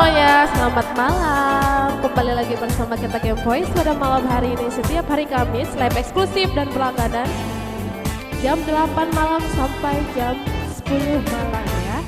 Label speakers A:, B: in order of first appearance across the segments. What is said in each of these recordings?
A: semuanya, selamat malam. Kembali lagi bersama kita Game Voice pada malam hari ini. Setiap hari Kamis, live eksklusif dan berlangganan jam 8 malam sampai jam 10 malam ya.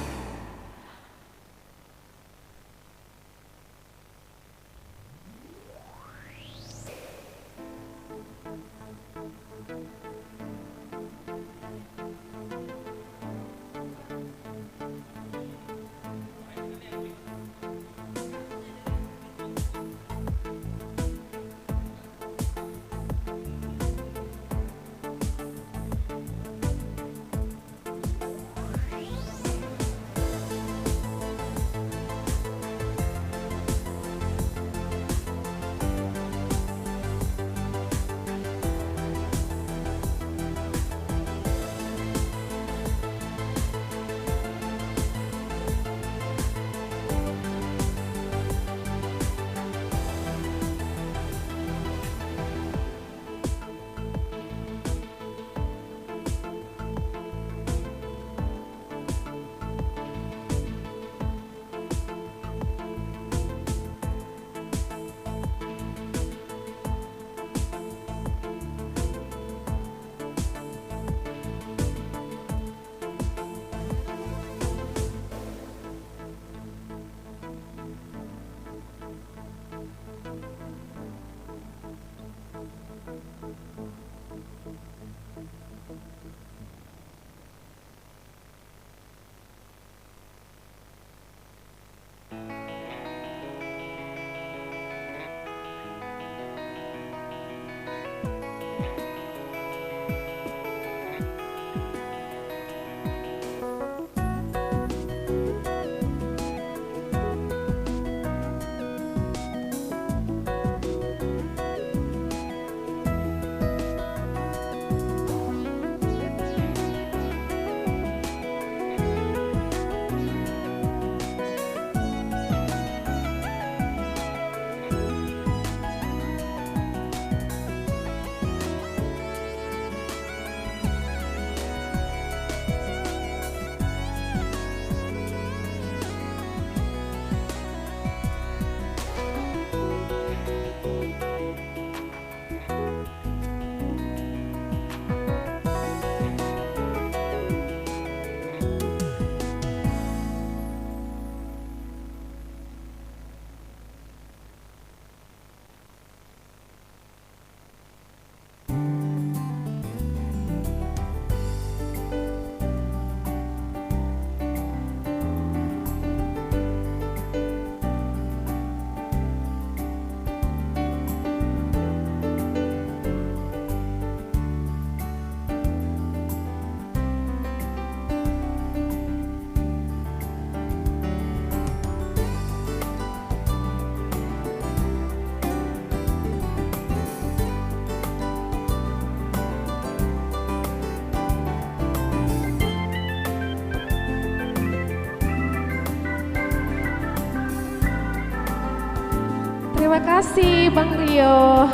A: Terima kasih Bang Rio.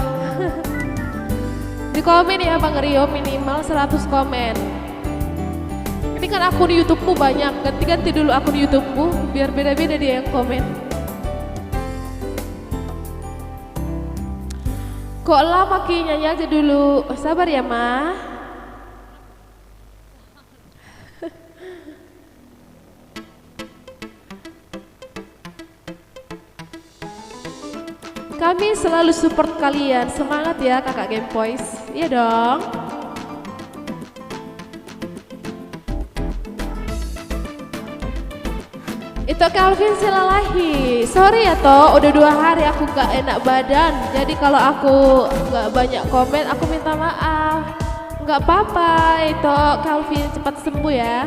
A: Di komen ya Bang Rio, minimal 100 komen. Ini kan akun YouTube-mu banyak, ganti-ganti dulu akun YouTube-mu biar beda-beda dia yang komen. Kok lama Ki, nyanyi aja dulu. Sabar ya Ma. Kami selalu support kalian, semangat ya kakak Game Voice, iya dong. Itu Calvin Silalahi, sorry ya toh, udah 2 hari aku gak enak badan, jadi kalau aku gak banyak komen, aku minta maaf. Gak apa-apa, itu Calvin cepat sembuh ya.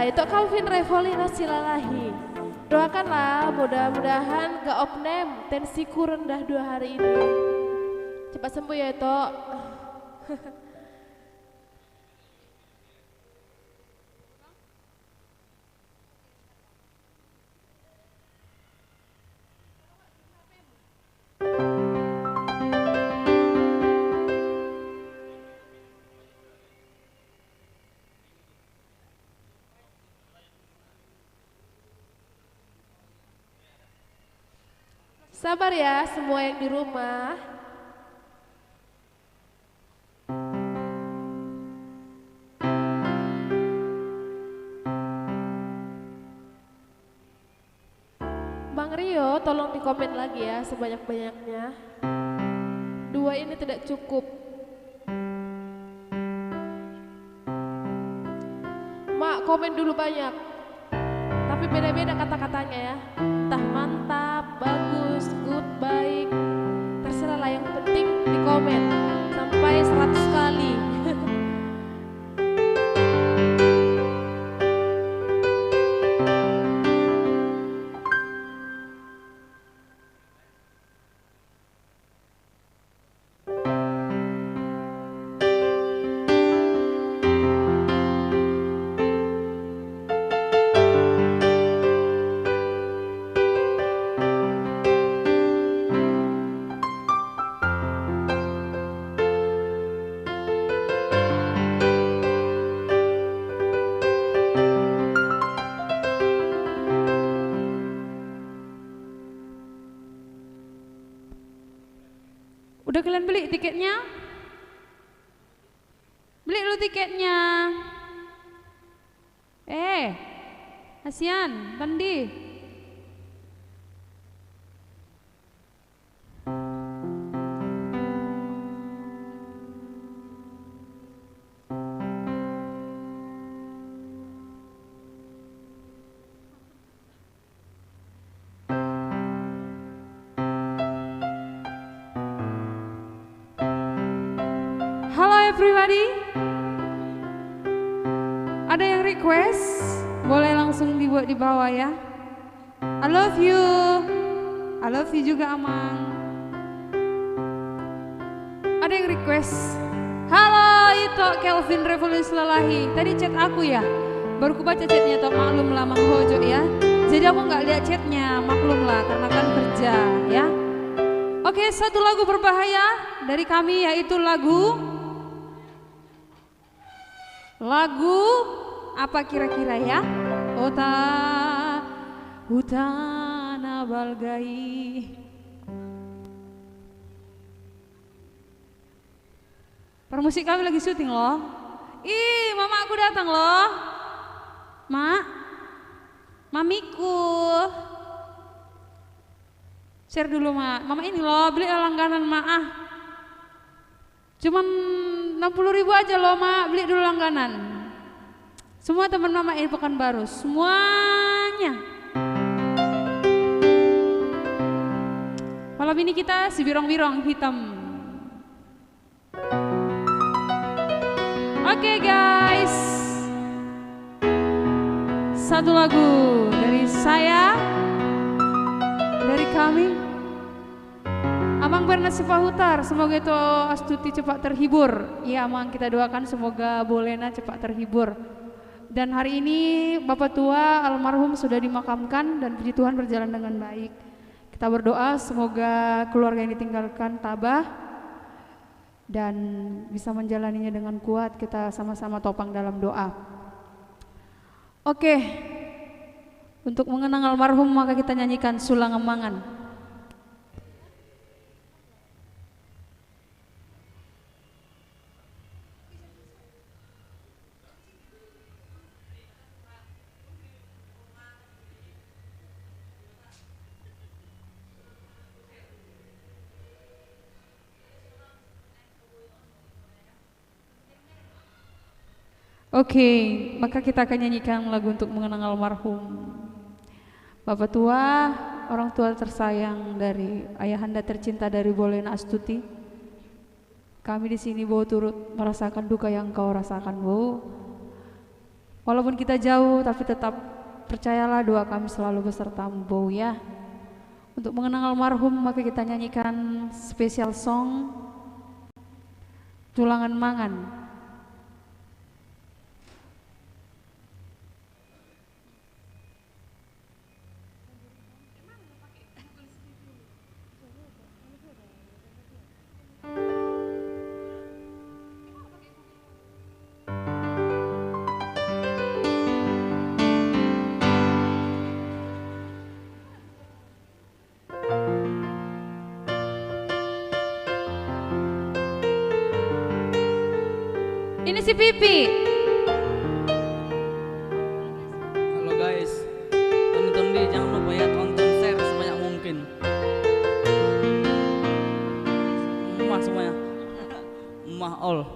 A: itu Calvin Revolina Silalahi. Doakanlah mudah-mudahan gak opname tensiku rendah 2 hari ini. Cepat sembuh ya itu. Sabar ya semua yang di rumah. Bang Rio, tolong di komen lagi ya sebanyak-banyaknya. 2 ini tidak cukup. Mak, komen dulu banyak. Tapi beda-beda kata-katanya ya. Entah mantap, bagus, good, baik. Terserah lah, yang penting di komen. Sampai 100 kali.
B: Udah kalian beli tiketnya? Beli lu tiketnya. Asian, Bandi. Halo everybody. Ada yang request? Boleh langsung dibuat di bawah ya. I love you. I love you juga Amang. Ada yang request? Halo itu Calvin Revolusi Lalahi. Tadi chat aku ya. Baru ku baca chatnya toh, maklum lah Mang Hojo ya. Jadi aku nggak lihat chatnya, maklum lah karena kan kerja ya. Oke, satu lagu berbahaya dari kami yaitu lagu apa kira-kira ya? Hutana Balgai. Permusik kami lagi syuting loh. Ih, mama aku datang loh. Mak, mamiku. Share dulu mak. Mama ini loh, beli langganan mak ah. Cuman 60.000 aja loh mak, beli dulu langganan. Semua teman mama ini Pekanbaru, semuanya. Malam ini kita si birong-birong hitam. Oke guys, satu lagu dari saya, dari kami. Amang Bernard Sipahutar, semoga itu Astuti cepat terhibur. Ya Amang, kita doakan semoga Bolena cepat terhibur. Dan hari ini Bapak Tua almarhum sudah dimakamkan dan puji Tuhan berjalan dengan baik. Kita berdoa semoga keluarga yang ditinggalkan tabah dan bisa menjalaninya dengan kuat. Kita sama-sama topang dalam doa. Oke, untuk mengenang almarhum maka kita nyanyikan Sulang Emangan. Oke, maka kita akan nyanyikan lagu untuk mengenang almarhum Bapak Tua, orang tua tersayang dari ayahanda tercinta dari Bolena Astuti. Kami di sini Bo turut merasakan duka yang kau rasakan Bo. Walaupun kita jauh, tapi tetap percayalah doa kami selalu besertamu ya. Untuk mengenang almarhum, maka kita nyanyikan spesial song Tulangan Mangan. Ini si Pipi.
C: Halo guys, Tony jangan lupa ya tonton, share sebanyak mungkin. Emak semuanya, emak all.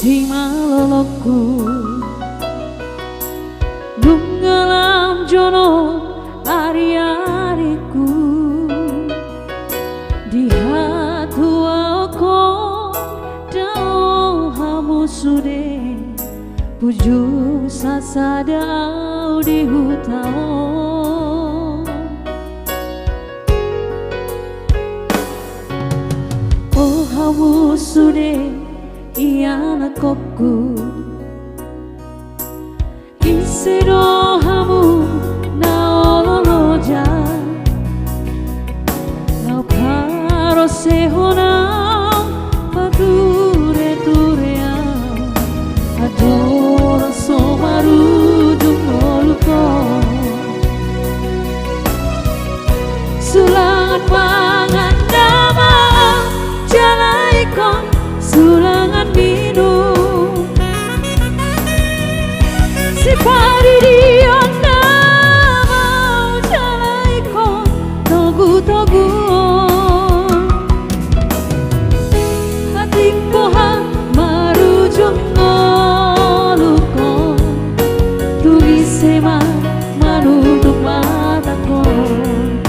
B: Si maloloku Dungalam jono ari-ariku Di hatua kon dao hamu sude Puju sasadau di hutao Oh hamu sude Iana kokku Isiro hamu naoloja Nau paro sehona Padure turea Adoro somaru dumoluko Sulangan pangan nama Jalaikon Sulangan minum Si pari dia nama Jalaikon Togu-togu Hati kohan marujung ngolukon Tulis sema manuduk matakon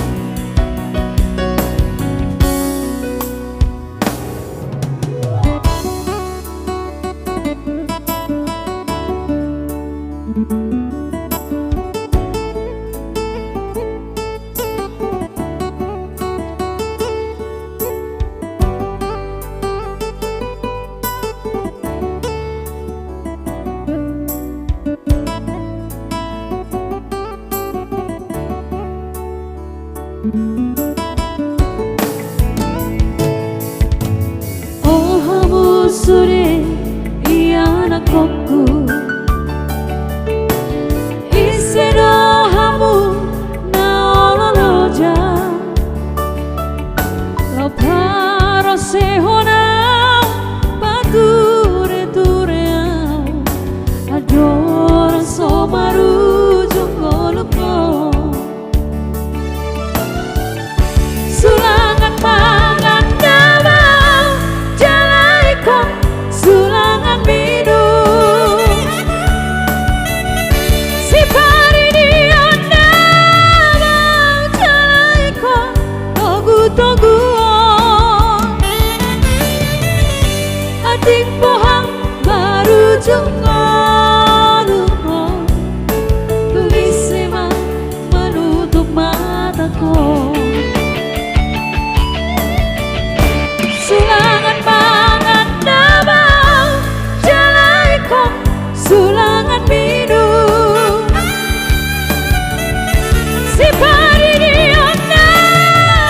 B: si parini onna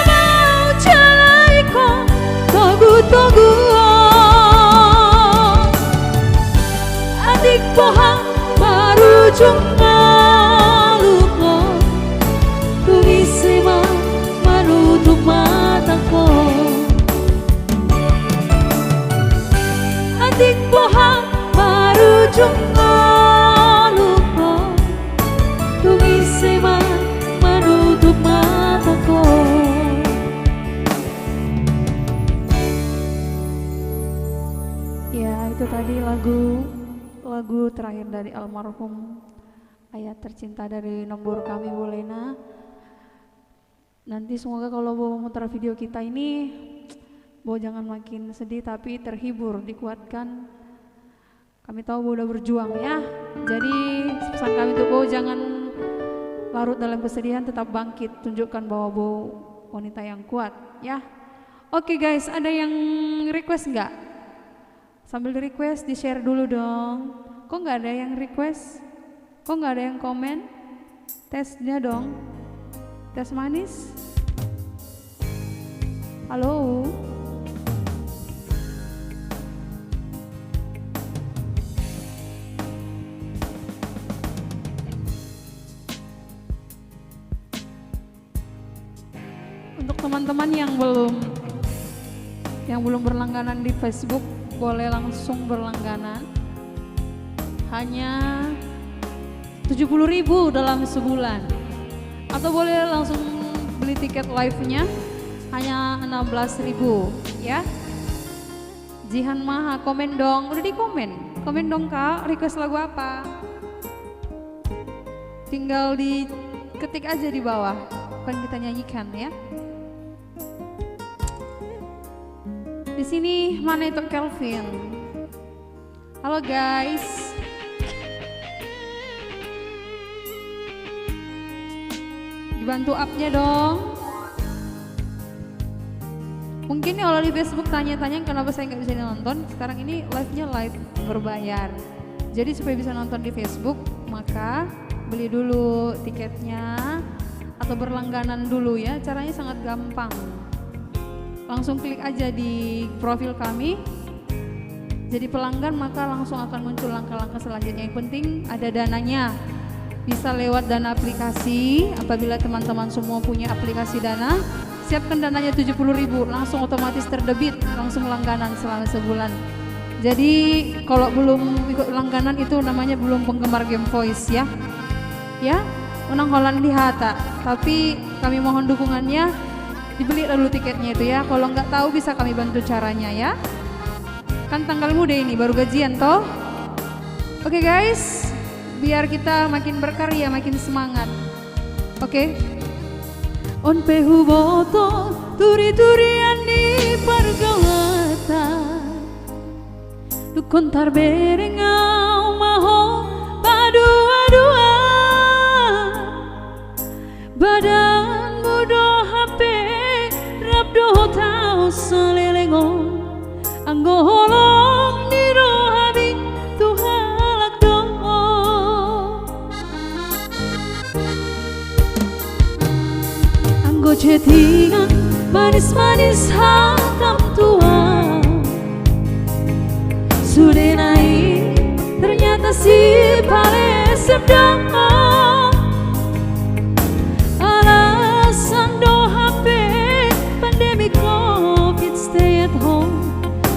B: mau calaiko togu adik pohang marujung maluko tuisima menutup mataku adik pohang marujung maluko tuisima menutup mataku. Ya, itu tadi lagu terakhir dari almarhum ayah tercinta dari Nembur kami Bu Lena. Nanti semoga kalau Bo memutar video kita ini Bo jangan makin sedih tapi terhibur, dikuatkan. Kami tahu Bo udah berjuang ya. Jadi pesan kami untuk Bo jangan larut dalam kesedihan, tetap bangkit, tunjukkan bahwa Bo wanita yang kuat ya. Oke guys, ada yang request nggak? Sambil di request di share dulu dong. Kok nggak ada yang request? Kok nggak ada yang komen? Tesnya dong. Tes manis. Halo. Untuk teman-teman yang belum berlangganan di Facebook, boleh langsung berlangganan. Hanya 70.000 dalam sebulan. Atau boleh langsung beli tiket live-nya hanya 16.000 ya. Jihan Maha, komen dong. Udah dikomen. Komen dong Kak, request lagu apa? Tinggal diketik aja di bawah. Akan kita nyanyikan ya. Di sini mana itu Kelvin? Halo guys. Dibantu up-nya dong. Mungkin kalau di Facebook tanya-tanya kenapa saya nggak bisa nonton. Sekarang ini live-nya live berbayar. Jadi supaya bisa nonton di Facebook, maka beli dulu tiketnya atau berlangganan dulu ya. Caranya sangat gampang. Langsung klik aja di profil kami. Jadi pelanggan, maka langsung akan muncul langkah-langkah selanjutnya. Yang penting ada dananya. Bisa lewat Dana aplikasi. Apabila teman-teman semua punya aplikasi Dana, siapkan dananya 70.000, langsung otomatis terdebit, langsung langganan selama sebulan. Jadi kalau belum ikut langganan itu namanya belum penggemar Game Voice ya. Ya, menang Holland di Hatta. Tapi kami mohon dukungannya, dibeli dulu tiketnya itu ya. Kalau nggak tahu bisa kami bantu caranya ya. Kan tanggal muda ini baru gajian toh. Oke guys, biar kita makin berkarya, makin semangat. Oke. On pehu boto turi-turian di pergauatan tu kontar berengau maho padua-dua badan mudo HP rabdo tau selelengon anggo holong di rohabi tu halak do anggo chattingan manis-manis hantam tua sudah naik ternyata si pale sedang alasan do HP pandemi COVID stay at home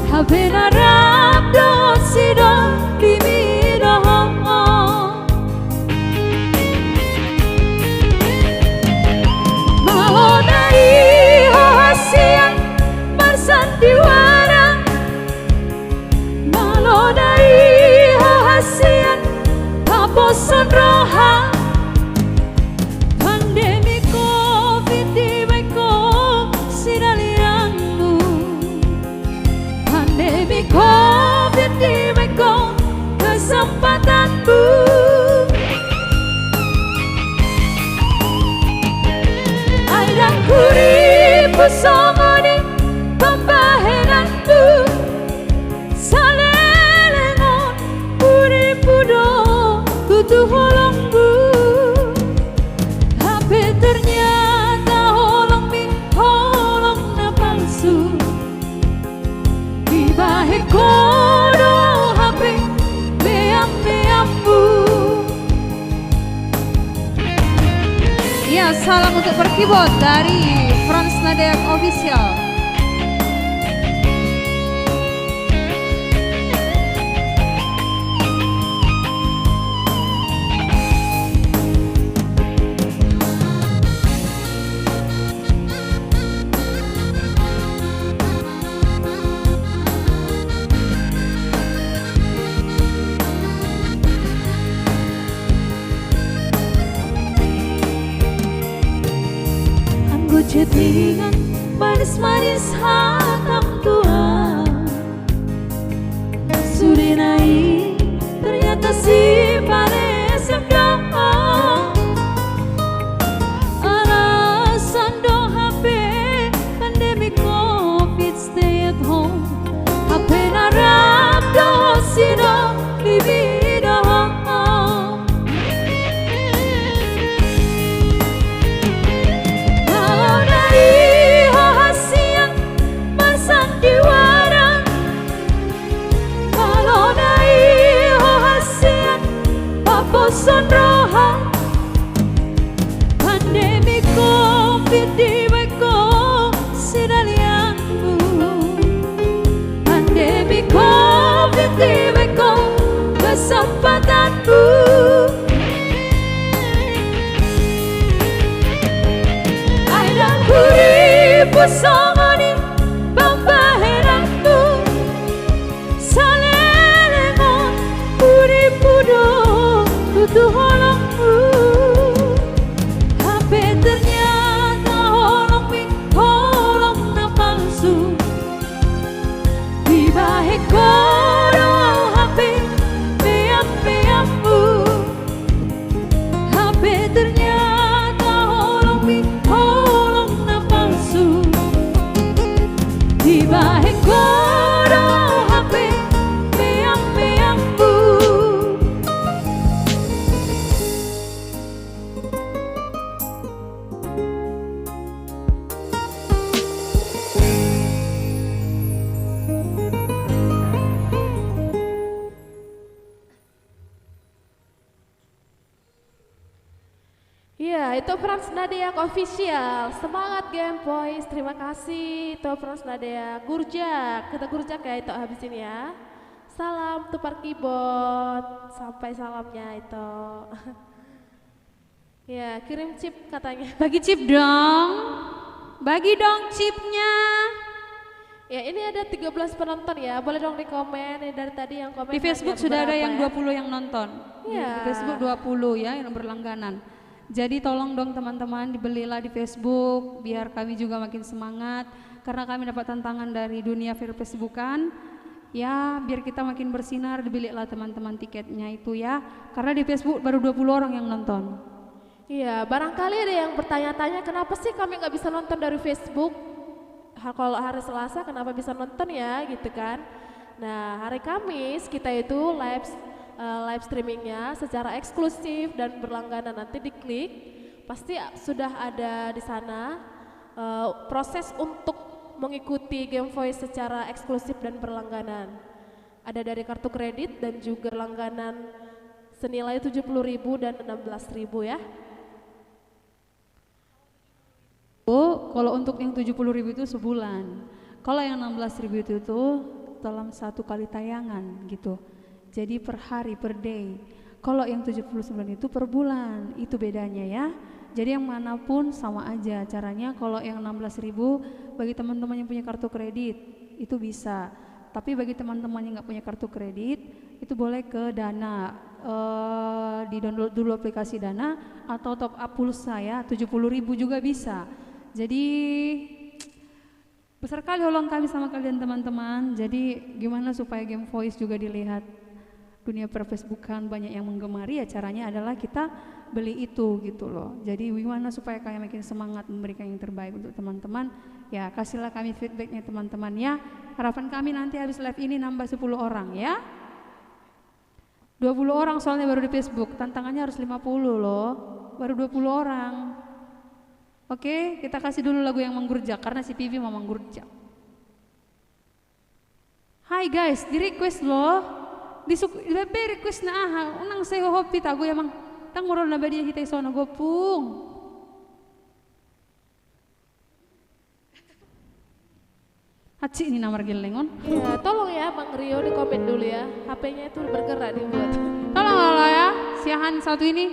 B: HP narap do sidang limidah mau dari hasian bersandiwara malo dari hasian kaposan roha pandemi COVID di baiko sidalirangmu pandemi COVID di baiko kesempatanmu aidang kurip pesongoni pembahenanmu salelengon uripudo tutu holongmu HP Ya, salam untuk perkibot dari Frans Nadia Official.
D: Chattingan manis-manis hatam tua sudah naik ternyata si pares yang doang alasan do HP pandemi COVID stay at home HP narap do sino libido son roja pandemi COVID di beko sinalianku pandemi COVID di beko kesempatanku ada kuripu somoni pambaheranku salengon kuripu do tuh holongku HP ternyata holong na palsu di bawah kodong HP peam-peammu HP ternyata holong na palsu di bawah kodong HP peam-peammu.
A: Ya, itu Frans Nadia Official. Semangat Game Boys. Terima kasih itu Frans Nadia. Gurjak, kita gurjak ya itu habis ini ya. Salam tukar keyboard. Sampai salamnya itu. Ya, kirim chip katanya.
B: Bagi chip dong. Bagi dong chipnya.
A: Ya, ini ada 13 penonton ya. Boleh dong di komen. Ini dari tadi yang komen.
B: Di Facebook sudah ada yang 20 yang nonton.
A: Ya.
B: Di Facebook 20 ya yang berlangganan. Jadi tolong dong teman-teman dibelilah di Facebook biar kami juga makin semangat karena kami dapat tantangan dari dunia Facebookan. Ya, biar kita makin bersinar dibelilah teman-teman tiketnya itu ya. Karena di Facebook baru 20 orang yang nonton.
A: Iya, barangkali ada yang bertanya-tanya kenapa sih kami nggak bisa nonton dari Facebook? Kalau hari Selasa kenapa bisa nonton ya gitu kan? Nah, hari Kamis kita itu live streamingnya secara eksklusif dan berlangganan, nanti diklik pasti sudah ada di sana proses untuk mengikuti Game Voice secara eksklusif dan berlangganan. Ada dari kartu kredit dan juga langganan senilai 70.000 dan 16.000 ya.
B: Oh, kalau untuk yang 70.000 itu sebulan. Kalau yang 16.000 itu dalam satu kali tayangan gitu. Jadi per hari, per day. Kalau yang 79 itu per bulan, itu bedanya ya. Jadi yang manapun sama aja caranya. Kalau yang 16.000 bagi teman-teman yang punya kartu kredit itu bisa. Tapi bagi teman-teman yang nggak punya kartu kredit itu boleh ke Dana, di download dulu aplikasi Dana atau top up pulsa ya, 70.000 juga bisa. Jadi besar kali holong kami sama kalian teman-teman. Jadi gimana supaya Game Voice juga dilihat dunia per-Facebookan banyak yang menggemari, ya caranya adalah kita beli itu gitu loh. Jadi gimana supaya kalian makin semangat memberikan yang terbaik untuk teman-teman, ya kasihlah kami feedbacknya teman-teman ya. Harapan kami nanti habis live ini nambah 10 orang ya. 20 orang soalnya baru di Facebook, tantangannya harus 50 loh, baru 20 orang. Oke, kita kasih dulu lagu yang menggurjak karena si Pivi mau menggurjak. Hai guys, di request loh. Di request na aha, unang saya hopi tago yamang tang murol na badi hitai sono gopung. Acik ini nomor gelengon.
A: Ya, tolong ya Bang Rio di komen dulu ya. HP-nya itu bergerak dibuat.
B: Tolong Allah ya, siahan satu ini.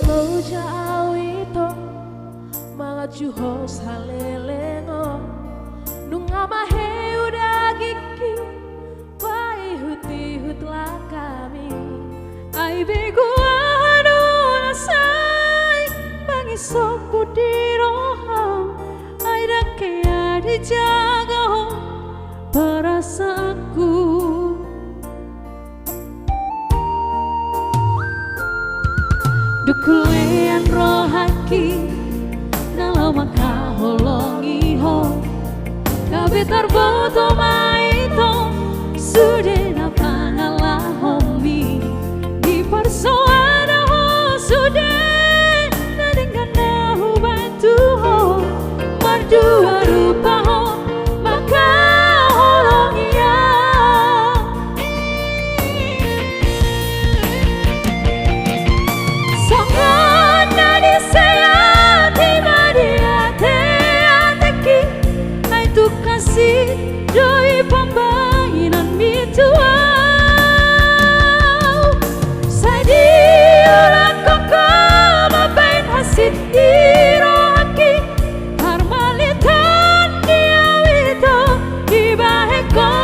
A: Lo jauh itu juhos halelengo nunga mahe udah gigi pai huti hutla kami ai bego anu nasai bangi sopu di roham ai dakea dijaga perasaanku. Dukulean rohaki nalau maka holongi ho kabe terboto maito sude na pangalah homi di persoana ho sude na dengan nahu bantu ho mardua rupa ho maka holongi ya songon nadi saya kasih doi pembainan mituau sadi ulang koko mabain hasil dirohaki harmalitan dia itu dibaheko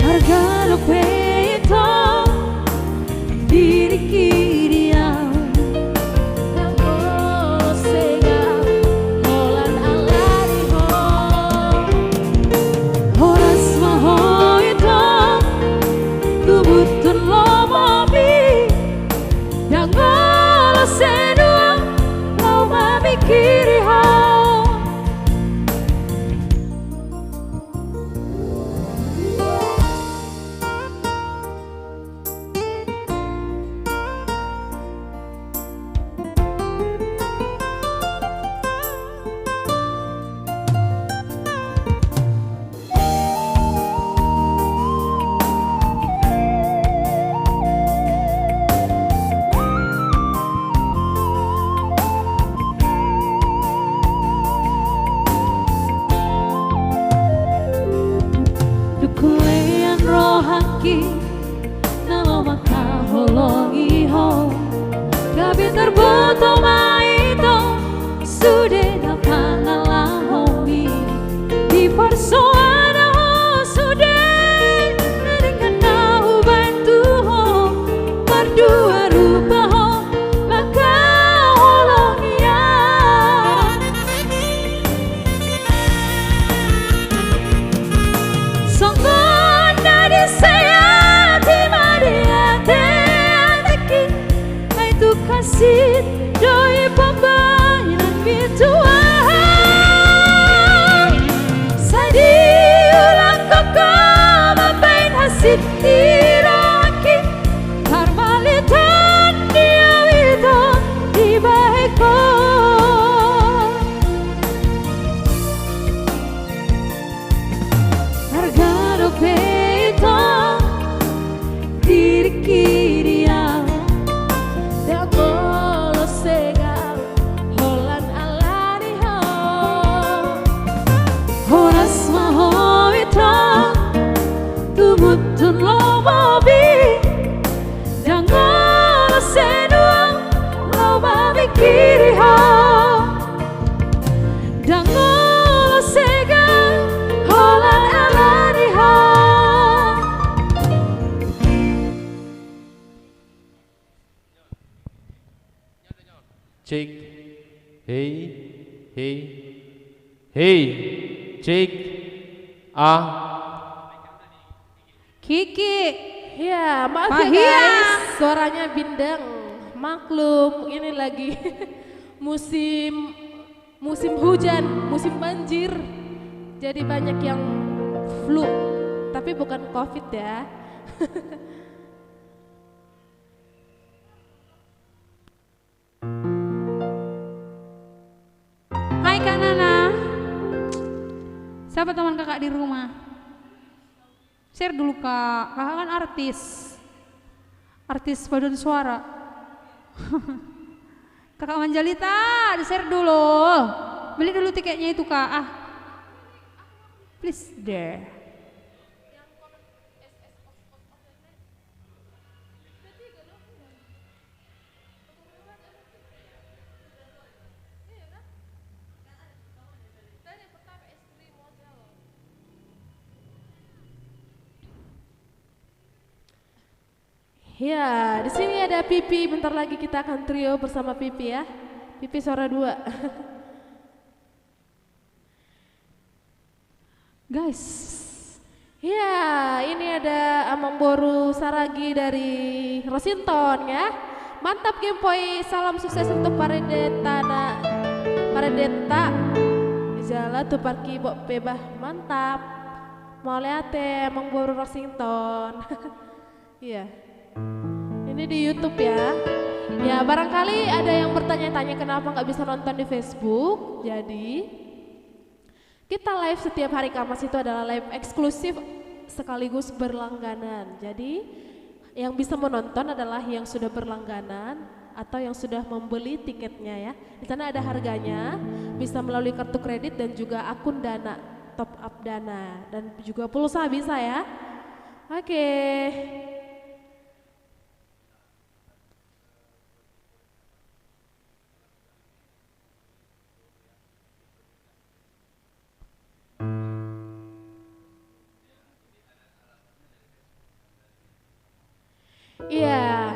A: harga lupe itu diri kiri kiri hao kulean rohaki nalo maka holongi ho gabi terboto maito sude na pangalah homi di persoana ho sude dengan nahu bantu ho berdua rupa ho maka holongi ya songon nadi saya timaria te ataki itu kasih doi pembainan virtual sadi ulang koko mabain hasil diraki harmalitan dia itu dibaheko harga dopeto diri kiri ya dagolo segal holan alari ho horas maho ito tumutun lomobi dagolo senuang lomobi kiri ho dagolo segal holan alari ho.
E: Cek, hey, hey, hey, cek,
B: Kiki
A: Ya, maaf
B: Pak
A: ya
B: Hia.
A: guys, suaranya bindeng. maklum ini lagi musim musim hujan, musim banjir. Jadi banyak yang flu, tapi bukan COVID ya.
B: Hai Kak Nana. Siapa teman kakak di rumah? Share dulu Kak, kakak kan artis paduan suara. Kakak Manjalita, di-share dulu. Beli dulu tiketnya itu Kak. Please deh.
A: Ya, di sini ada Pipi. Bentar lagi kita akan trio bersama Pipi ya. Pipi suara 2.
B: Guys,
A: Ya, ini ada Amang Boru Saragi dari Rosinton ya. Mantap Gempoy, salam sukses untuk Paredeta. Paredeta. Jala tuh parki bok pebah, mantap. Mau lihat ya Amang Boru Rosinton. Iya. Ini di YouTube ya. Ya barangkali ada yang bertanya-tanya kenapa nggak bisa nonton di Facebook. Jadi kita live setiap hari Kamis itu adalah live eksklusif sekaligus berlangganan. Jadi yang bisa menonton adalah yang sudah berlangganan atau yang sudah membeli tiketnya ya. Di sana ada harganya, bisa melalui kartu kredit dan juga akun Dana, top up Dana dan juga pulsa bisa ya. Oke. Iya,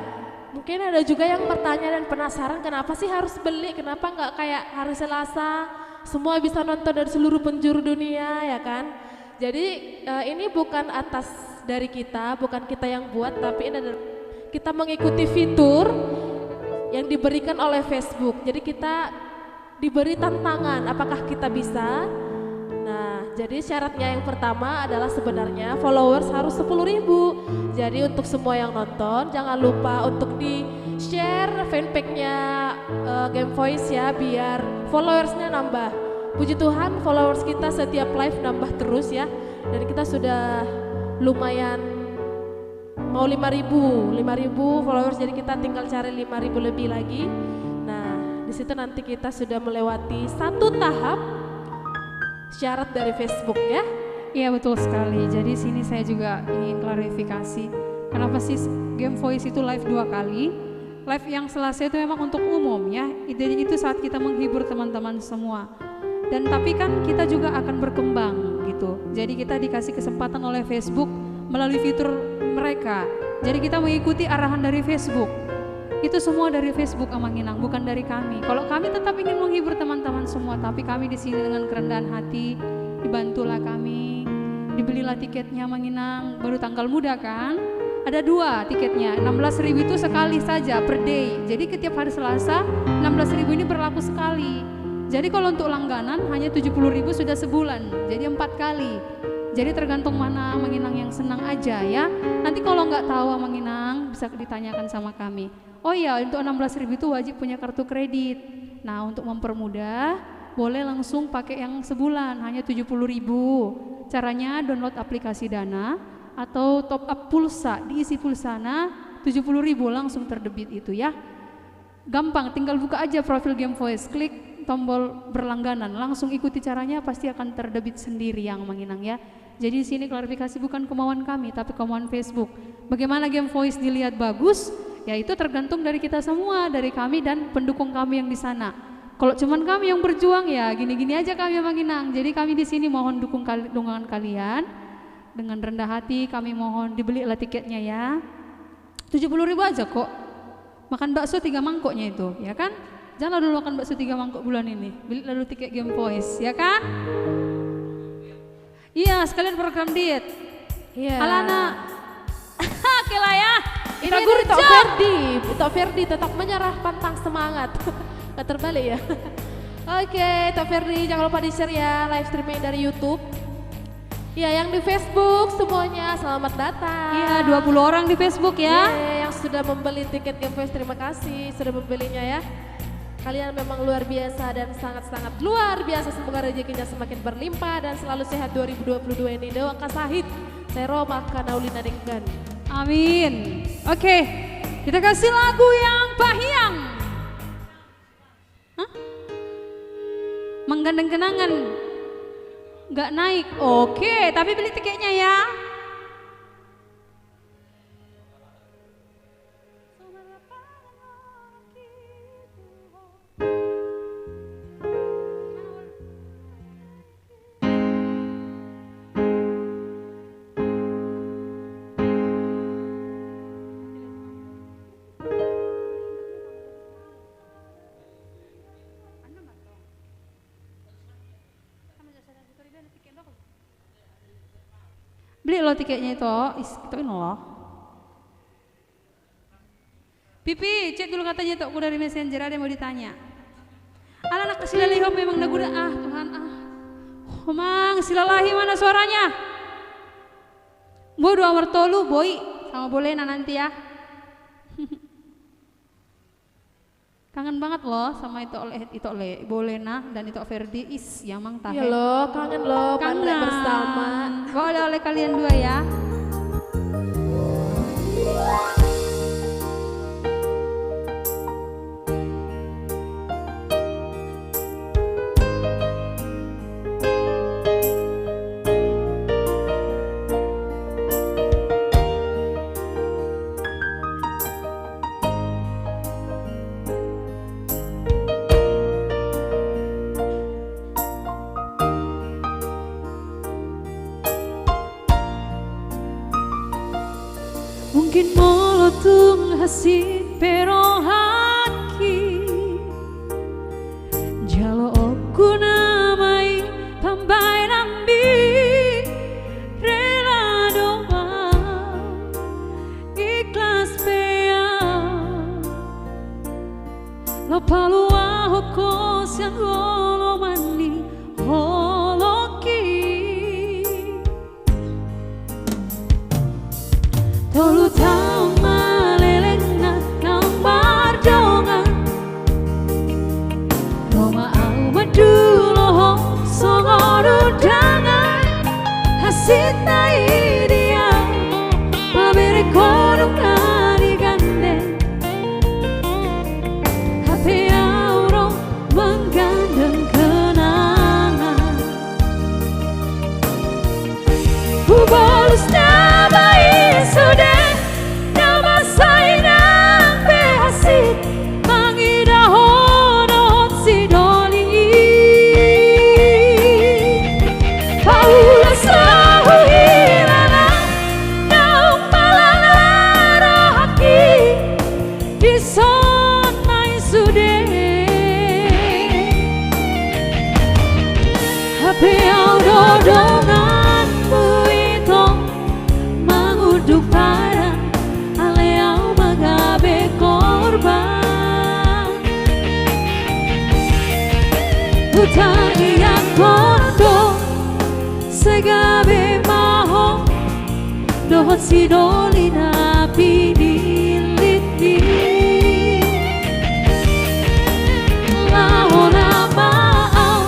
A: mungkin ada juga yang bertanya dan penasaran kenapa sih harus beli, kenapa nggak kayak hari Selasa semua bisa nonton dari seluruh penjuru dunia ya kan. Jadi ini bukan atas dari kita, bukan kita yang buat, tapi ini adalah kita mengikuti fitur yang diberikan oleh Facebook. Jadi kita diberi tantangan, apakah kita bisa? Nah, jadi syaratnya yang pertama adalah sebenarnya followers harus 10.000. Jadi untuk semua yang nonton jangan lupa untuk di share fanpage-nya Game Voice ya, biar followersnya nambah. Puji Tuhan followers kita setiap live nambah terus ya, dan kita sudah lumayan mau 5.000 followers, jadi kita tinggal cari 5.000 lebih lagi. Nah, di situ nanti kita sudah melewati satu tahap syarat dari Facebook ya.
B: iya betul sekali. Jadi sini saya juga ingin klarifikasi. Kenapa sih Game Voice itu live 2 kali? Live yang Selasa itu memang untuk umum ya. Jadi itu saat kita menghibur teman-teman semua. Dan tapi kan kita juga akan berkembang gitu. Jadi kita dikasih kesempatan oleh Facebook melalui fitur mereka. Jadi kita mengikuti arahan dari Facebook. Itu semua dari Facebook Amang Inang, bukan dari kami. Kalau kami tetap ingin menghibur teman-teman semua, tapi kami di sini dengan kerendahan hati, dibantulah kami, dibelilah tiketnya Amang Inang. Baru tanggal muda kan? Ada 2 tiketnya, 16.000 itu sekali saja per day. Jadi setiap hari Selasa 16.000 ini berlaku sekali. Jadi kalau untuk langganan hanya 70.000 sudah sebulan, jadi 4 kali. Jadi tergantung mana Amang Inang yang senang aja ya. Nanti kalau nggak tahu Amang Inang bisa ditanyakan sama kami. Oh iya, untuk 16.000 itu wajib punya kartu kredit. Nah, untuk mempermudah boleh langsung pakai yang sebulan hanya 70.000. Caranya download aplikasi Dana atau top up pulsa, diisi pulsana 70.000 langsung terdebit itu ya. Gampang, tinggal buka aja profil Game Voice, klik tombol berlangganan, langsung ikuti caranya, pasti akan terdebit sendiri yang menginang ya. Jadi di sini klarifikasi bukan kemauan kami, tapi kemauan Facebook. Bagaimana Game Voice dilihat bagus, ya itu tergantung dari kita semua, dari kami dan pendukung kami yang di sana. Kalau cuman kami yang berjuang ya gini-gini aja kami menginang. Jadi kami di sini mohon dukungan kalian dengan rendah hati. Kami mohon dibelilah tiketnya ya. 70.000 aja kok. Makan bakso 3 mangkoknya itu, ya kan? Jangan dulu makan bakso 3 mangkok bulan ini. Beli lalu tiket Game Voice, ya kan? Iya, sekalian program diet.
A: Iya.
B: Alana. Oke lah ya.
A: Ini dari Tok
B: Gurjo.
A: Ferdi. Tok Ferdi tetap menyerah pantang semangat. Gak terbalik ya. Oke, Tok Ferdi jangan lupa di-share ya live streaming dari YouTube. Ya, yang di Facebook semuanya selamat datang.
B: Iya, 20 orang di Facebook ya.
A: Yang sudah membeli tiket Game Fest, terima kasih sudah membelinya ya. Kalian memang luar biasa dan sangat-sangat luar biasa. Semoga rezekinya semakin berlimpah dan selalu sehat 2022 ini. Dewa Kasahid, Sero Maka Naulina Denggan.
B: Amin. Oke, kita kasih lagu yang Pahyang. Hah? Menggandeng kenangan. Nggak naik. Oke, tapi beli tiketnya ya. Beli lo tiketnya itu, itu loh. Pipi, cek dulu katanya tuh aku dari messenger ada yang mau ditanya. Anak silalahi memang naguda Tuhan Mang silalahi mana suaranya? Bodo amar tolu boy sama Bolena nanti ya. Kangen banget loh sama itu oleh Bolena dan itu Ferdi yang mang tahe.
A: Ya loh, kangen loh, pandai bersama.
B: Boleh oleh kalian dua ya.
D: Mungkin molotung hasil pero haki jalo oku namai pambai nambi rela doa ikhlas pea lo palua hoko siang lo mandi holoki tolu tahu malelengna kang bardongan Roma au madulo songoru dangan hasita idia mabere korong kari gande hape auro menggandeng kenangan Ubolus nabai sudah nama sainang behasit mangida honot si doli Paula sahu hilana naung palana rohaki dison mai sude hape au dodonganmu itu menguduk parang aleau magabe korban hutang yang kondo segabe maho dohot si dolina piniliti lahona maau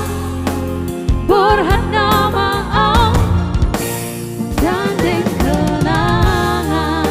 D: borhan maau gandeng kenangan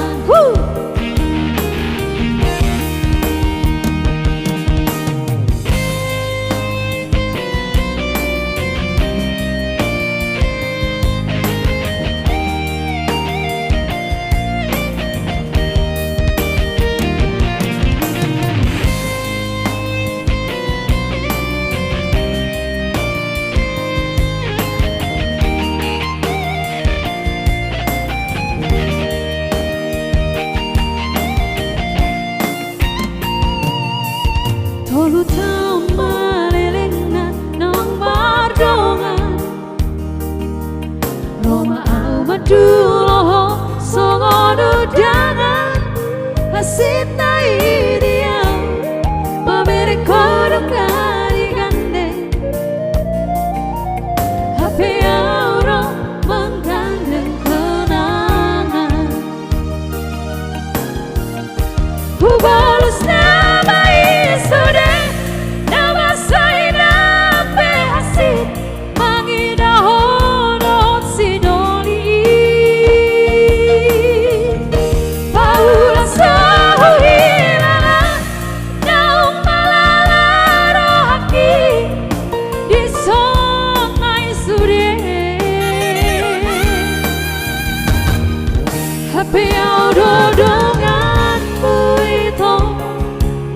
D: Tapi dodonganmu itu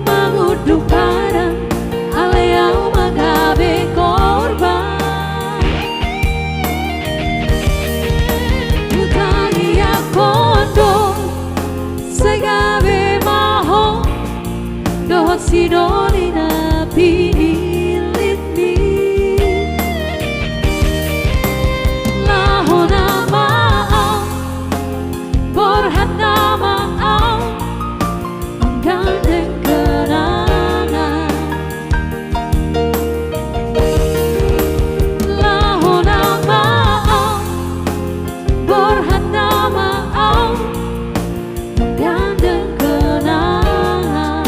D: menguduh pada ale yang mengabe korban. Utani ya kondo segabe maho dohot sidoni na pinilit mi lahona maau borhat na maau menggandeng kenangan lahona maau borhat na maau menggandeng kenangan.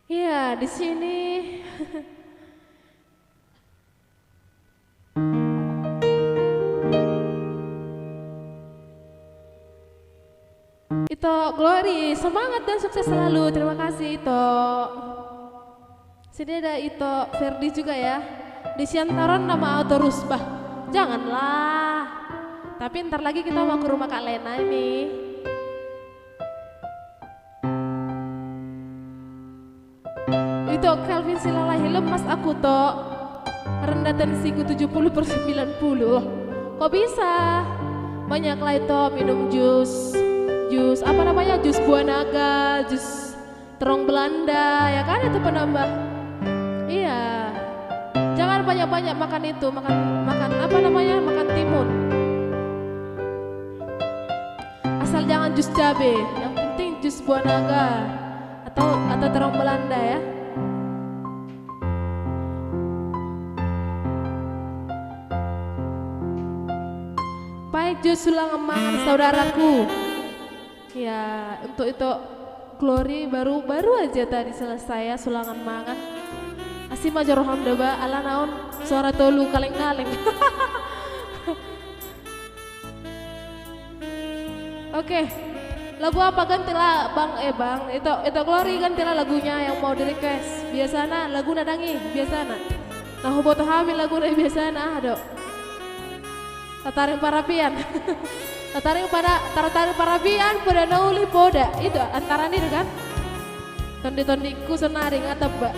A: Iya, di sini. Ito Glory, semangat dan sukses selalu. Terima kasih Ito. Sini ada Ito Ferdi juga ya. Di Siantaron nama Auto Rusbah. Janganlah. Tapi ntar lagi kita mau ke rumah Kak Lena ini. Itu Kelvin Silalahi, lemas aku toh. Rendah tensiku 70/90. Kok bisa? Banyaklah itu minum jus apa namanya, jus buah naga, jus terong Belanda, ya kan, itu penambah. Iya. Jangan banyak-banyak makan itu, makan apa namanya, makan timun. Asal jangan jus cabe, yang penting jus buah naga atau terong Belanda ya. Baik, jus sulang emangan saudaraku. Ya, untuk itu Glory baru aja tadi selesai ya, sulangan mangan. Asih majar hamdaba ala naon suara tolu kaleng-kaleng. Oke. Lagu apa gantilah Bang itu Glory gantilah lagunya yang mau di request. Biasana lagu nadangi biasana. Nah boto hamil lagu biasana aduh. Tataring parapian. Tataring parapian pada nauli poda. Itu antara ini kan. Tondi-tondiku senaring atap, Mbak.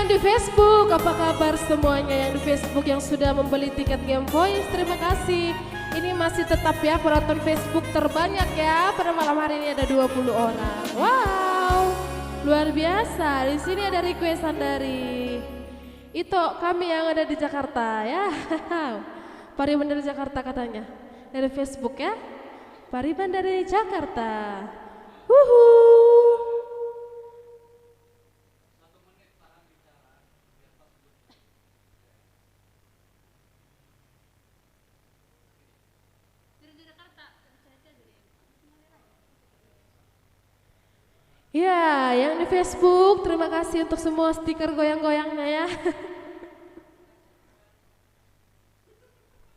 A: Di Facebook, apa kabar semuanya yang di Facebook yang sudah membeli tiket Game Voice? Terima kasih. Ini masih tetap ya penonton Facebook terbanyak ya. Pada malam hari ini ada 20 orang. Wow, luar biasa. Di sini ada requestan dari itu kami yang ada di Jakarta ya. Pariban dari Jakarta katanya. Dari Facebook ya. Pariban dari Jakarta. Wuhu. Ya, yang di Facebook, terima kasih untuk semua stiker goyang-goyangnya ya.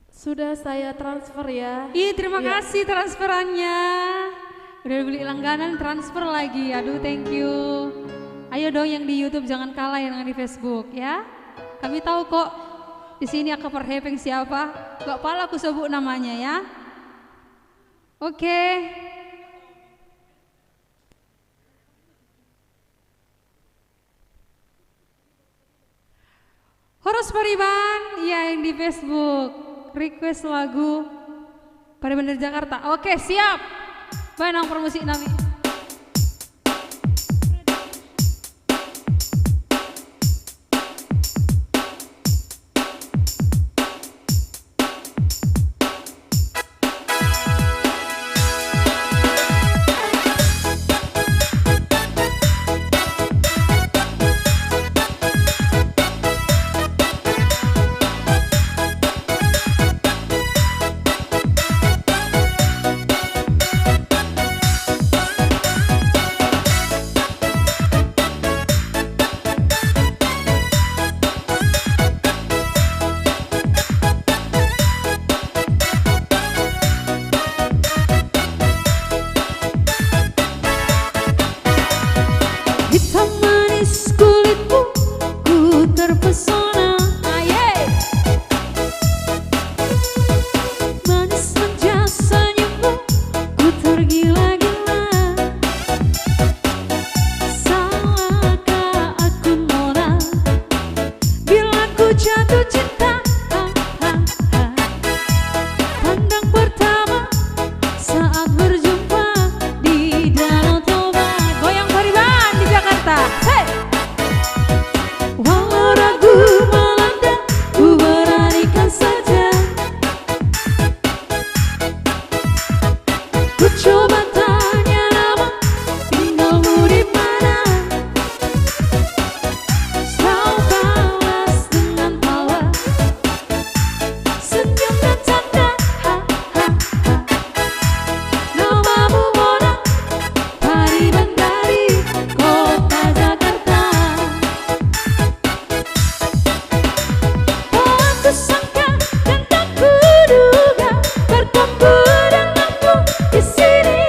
A: Sudah saya transfer ya.
B: Iya, terima kasih transferannya. Udah beli langganan transfer lagi. Aduh, thank you. Ayo dong yang di YouTube jangan kalah yang di Facebook ya. Kami tahu kok di sini aku perhepeng siapa. Gak pala aku sebut namanya ya. Oke. Horos Pariban, ya yang di Facebook request lagu Pariban dari Jakarta. Oke siap, banang permusik nami.
D: terpesona. Manis manja senyummu, ku tergila-gila. Salahkah aku Mona bila ku jatuh cinta? Pandang pertama saat berjumpa di Danau Toba.
B: Goyang Pariban di Jakarta. Hey!
D: Walau ragu melanda, ku beranikan saja. Ku coba tanya nama, tinggalmu di mana. Kau balas dengan tawa, senyum dan canda. Namamu Mona, Pariban dari kota Jakarta. Tak kusangka dan tak kuduga bertemu denganmu di sini.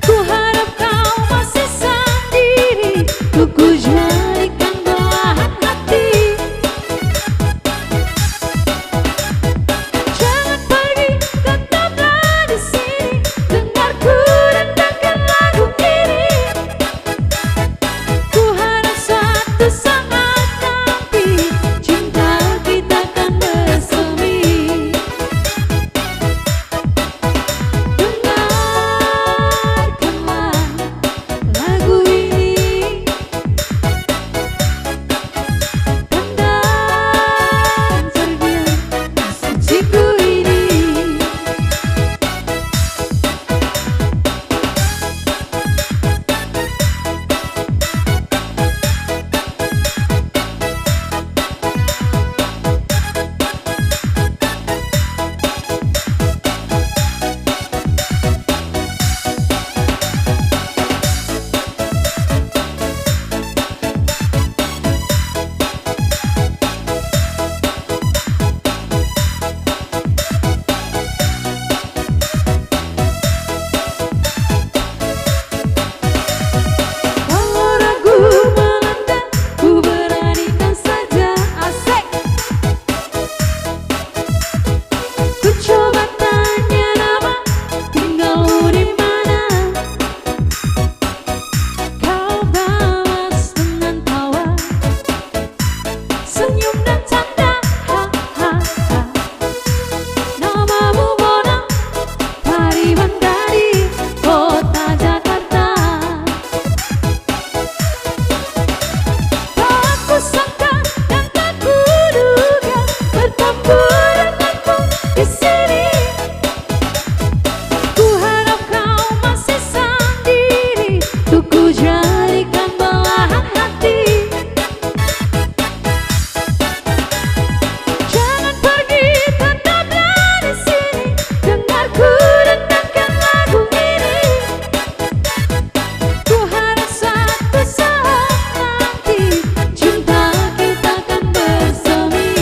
D: Ku harap kau masih sendiri, ku jadikan belahan hati. Jangan pergi, tetaplah di sini. Dengarku rendangkan lagu ini. Ku harap suatu saat nanti cinta kita akan bersemi. Dengarkanlah lagu ini, pandang terbiar suciku ini. Walau ragu melanda, ku beranikan saja. Asik. Ku coba tanya nama, tinggalmu di mana. Kau balas dengan tawa, senyum dan canda. Namamu Mona, Pariban dari kota Jakarta. Tak kusangka dan tak kuduga bertemu denganmu di sini. Ku harap kau masih sendiri, untuk ku jadikan belahan hati. Jangan pergi, tetaplah di sini. Dengarku rendangkan lagu ini. Ku harap suatu saat nanti cinta kita akan bersemi.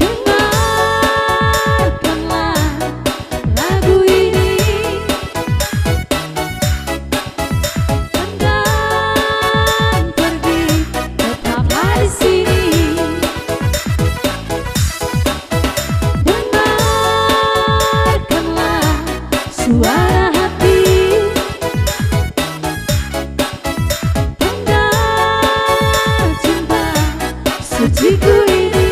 D: Dengarkanlah lagu ini, pandang pergi, tetaplah di sini. Dengarkanlah suara hati, tanda cinta suciku ini.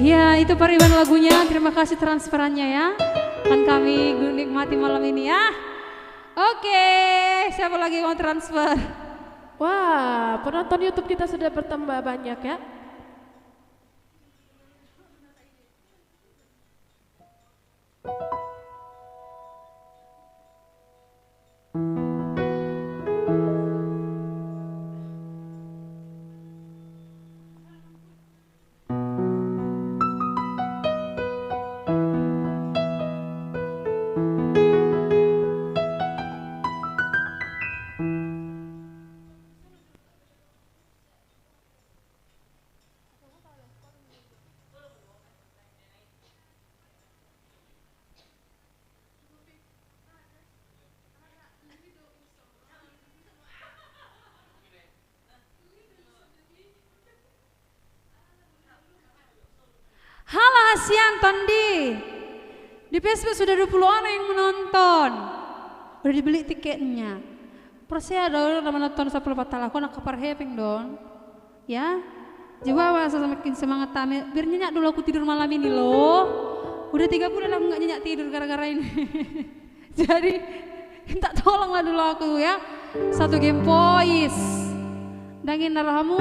B: Ya, itu Pariban lagunya. Terima kasih transferannya ya. Akan kami nikmati malam ini ya. Oke, siapa lagi mau transfer?
A: Wah, penonton YouTube kita sudah bertambah banyak ya.
B: Di Facebook sudah 20 orang yang menonton. Udah dibeli tiketnya. Persia ada orang menonton 10 patah aku nak kapar hepeng dong. Ya. Coba masa semakin semangat tamu. Biar nyenyak dulu aku tidur malam ini loh. Udah 3 bulan aku nggak nyenyak tidur gara-gara ini. Jadi minta tolonglah dulu aku ya. 1 game voice. Dangin narahamu.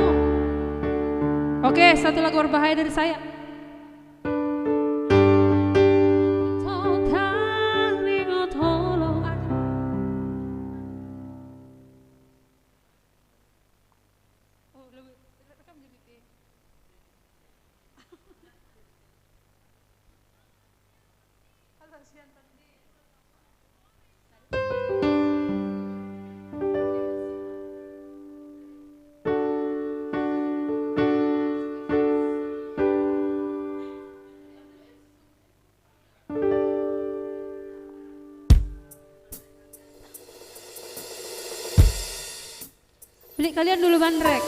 B: Oke, 1 lagu berbahaya dari saya. Beli kalian dulu bandrek.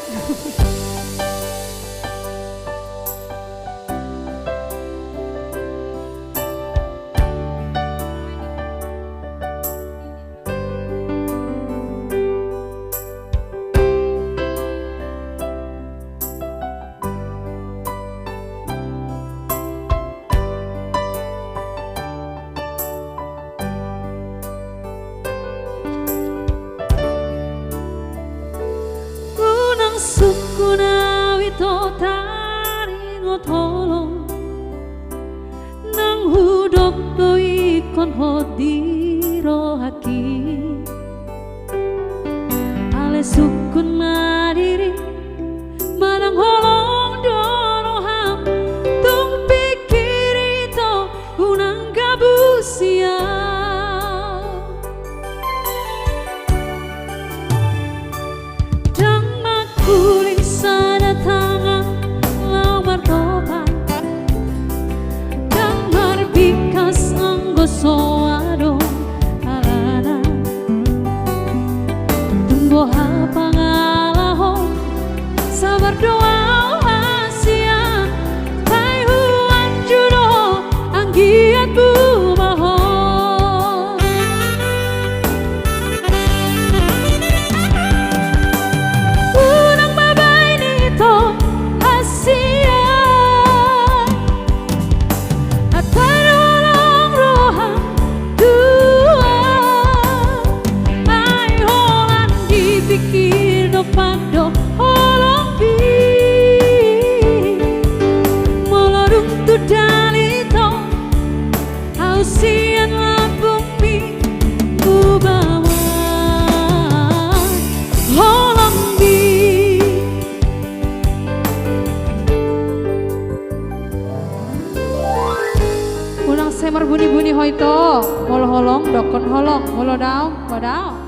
D: Sukuna wito taringo tolong nang hudok doi kon hodiro haki ale sukun madiri marang holong doroham tung pikir itu unang gabusia kuling sana tangan lamar topan dan marbikas anggo soado alana tunggu hapangalaho sabar doa asia tai huan judo anggiat bumaho pado olompi molorung tu dalito ausian labumi ubawa olompi unang semar buni-buni hoito molo holong dokon holong molo daung badao.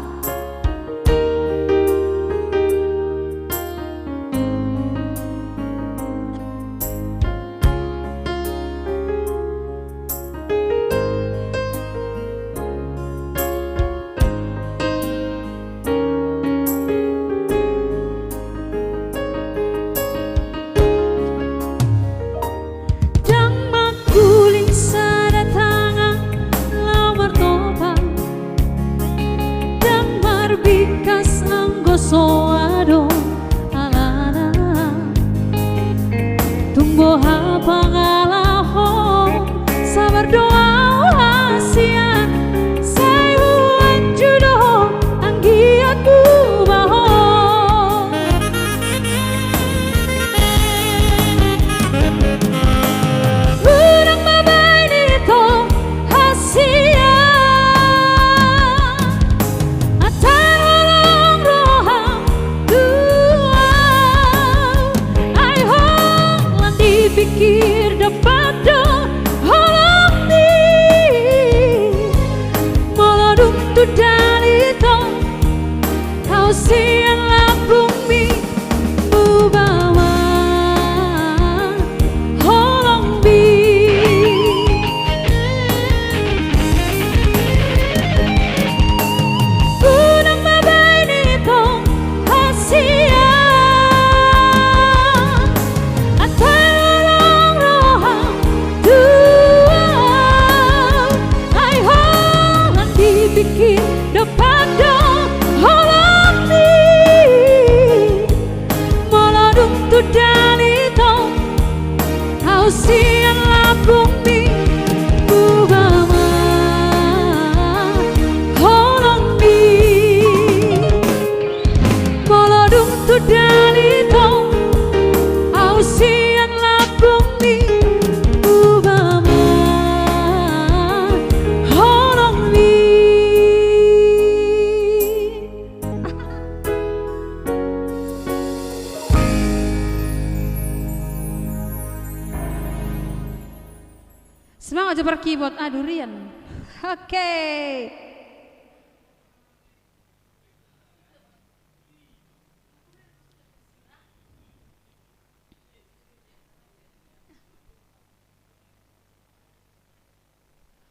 B: keyboard durian. Oke.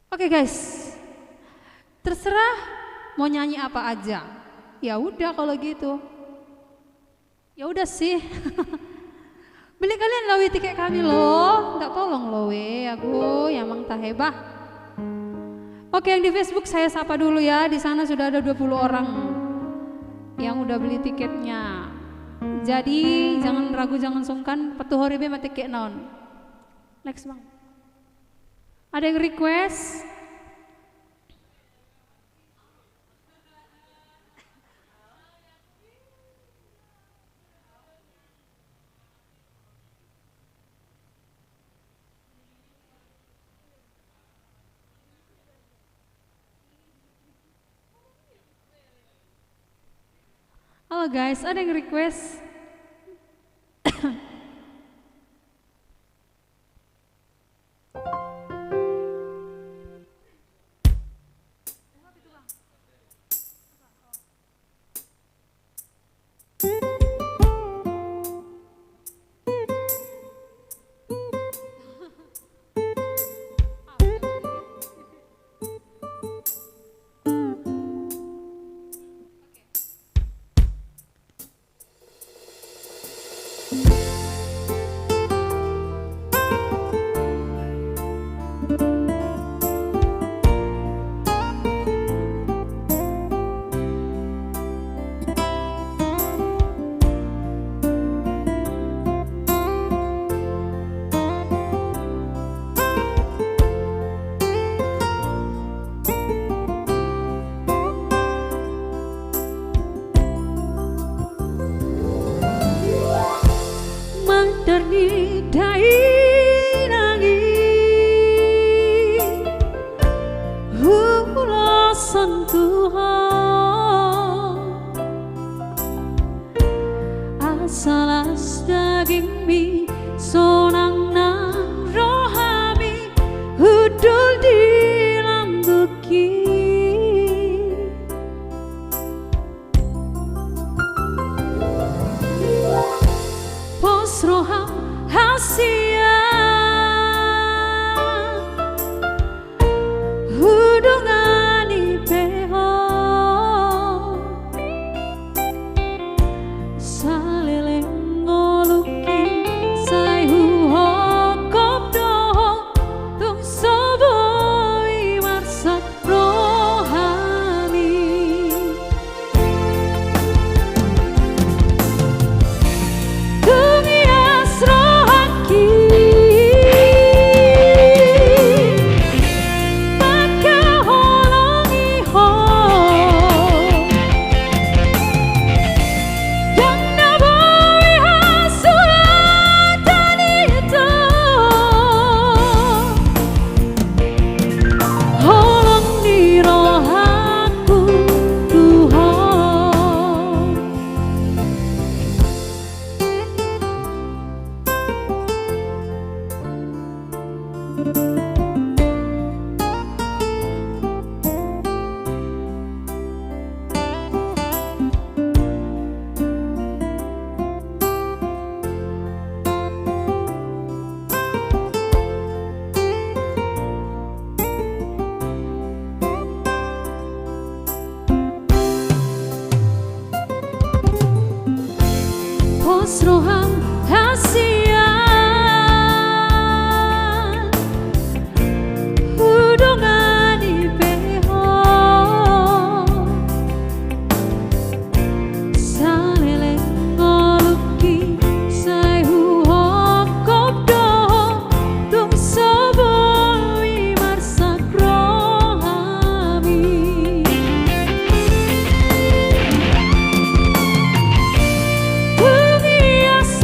B: Oke guys, terserah mau nyanyi apa aja. Ya udah kalau gitu. Ya udah sih. Beli kalian loh tiket kami loh. Nggak tolong loh aku yang mang tak hebah. Oke, yang di Facebook saya sapa dulu ya. Di sana sudah ada 20 orang yang udah beli tiketnya. Jadi jangan ragu, jangan sungkan. Petuh horibe mati tiket non. Next bang. Ada yang request? Halo guys, ada yang request?
D: Salas daging mi sonang nang rohami hudul di lambuki pos roham hasia hudungani peho Roham hasia hudungan ipeho salele ngoluki sai huokop doho tung soboi marsak rohami Yes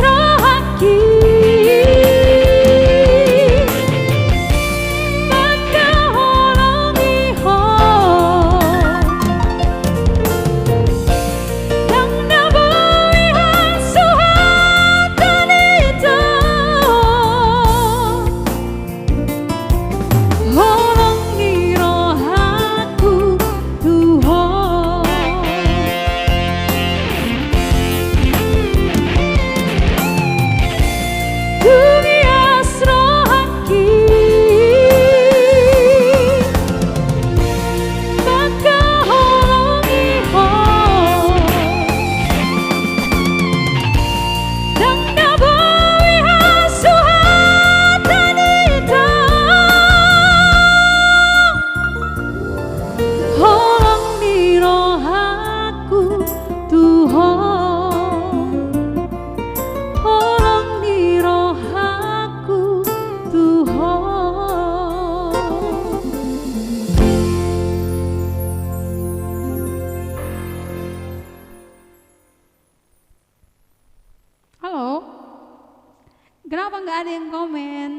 B: nggak ada yang komen.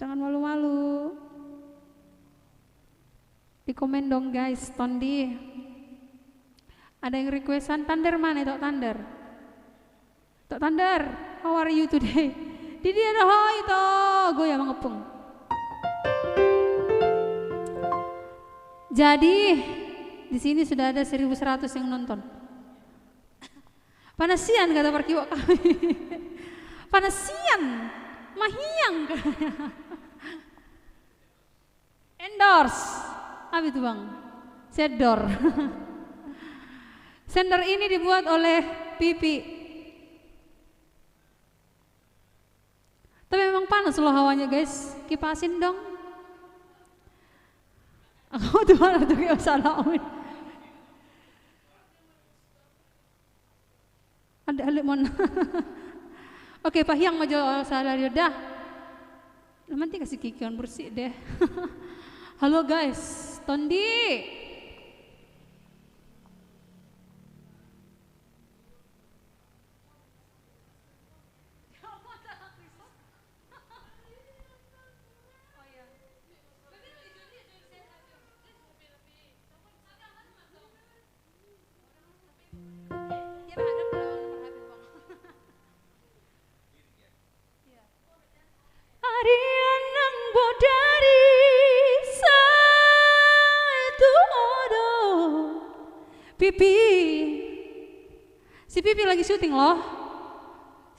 B: Jangan malu-malu. Di komen dong guys, Tondi. Ada yang requestan Thunder mana Tok Thunder? Tok Thunder, how are you today? Didi ada hoi to, gue yang mengepung. Jadi di sini sudah ada 1.100 yang nonton. Panasian kata perkiwak kami. Panasian, mahiang. Endorse. Apa itu bang? Sedor. Sender ini dibuat oleh Pipi. Tapi memang panas loh hawanya guys. Kipasin dong. Aku tuh mana tuh kayak salah. Ada alik mana? Oke, Pak Hyang maju salah udah. Nanti kasih kikian bersih deh. Halo guys, Tondi.
D: Arianang bodari satu odo.
B: Pipi. Si Pipi lagi syuting loh.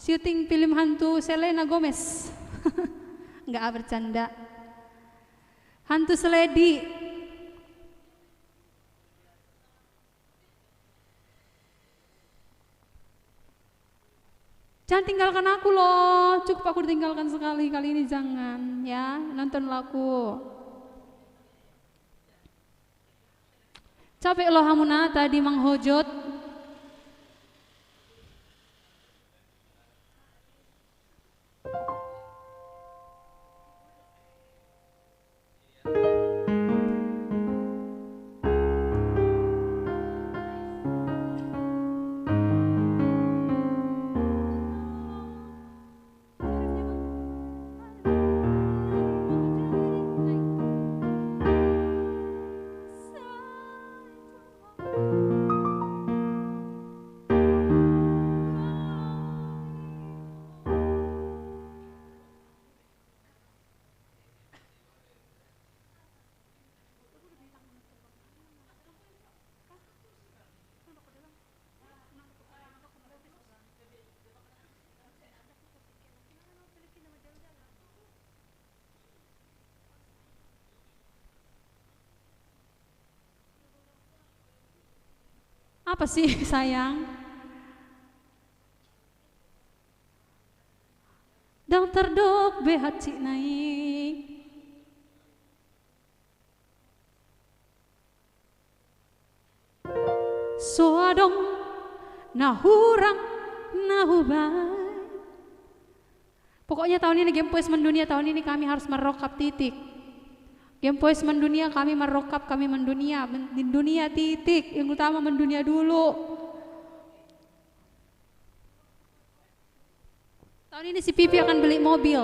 B: Syuting film hantu Selena Gomez. Enggak bercanda. Hantu Seledi. Jangan tinggalkan aku loh. Cukup aku ditinggalkan sekali. Kali ini jangan ya. Nonton laku. Capek loh Hamuna tadi menghujut. Apa sih sayang? Dang terdok behat cik naik. Soadong nahurang nahubai. Pokoknya tahun ini Game Voice mendunia, tahun ini kami harus merokap titik. Game Voice mendunia, kami merokap, kami mendunia, di dunia titik, yang utama mendunia dulu. Tahun ini si Pipi akan beli mobil.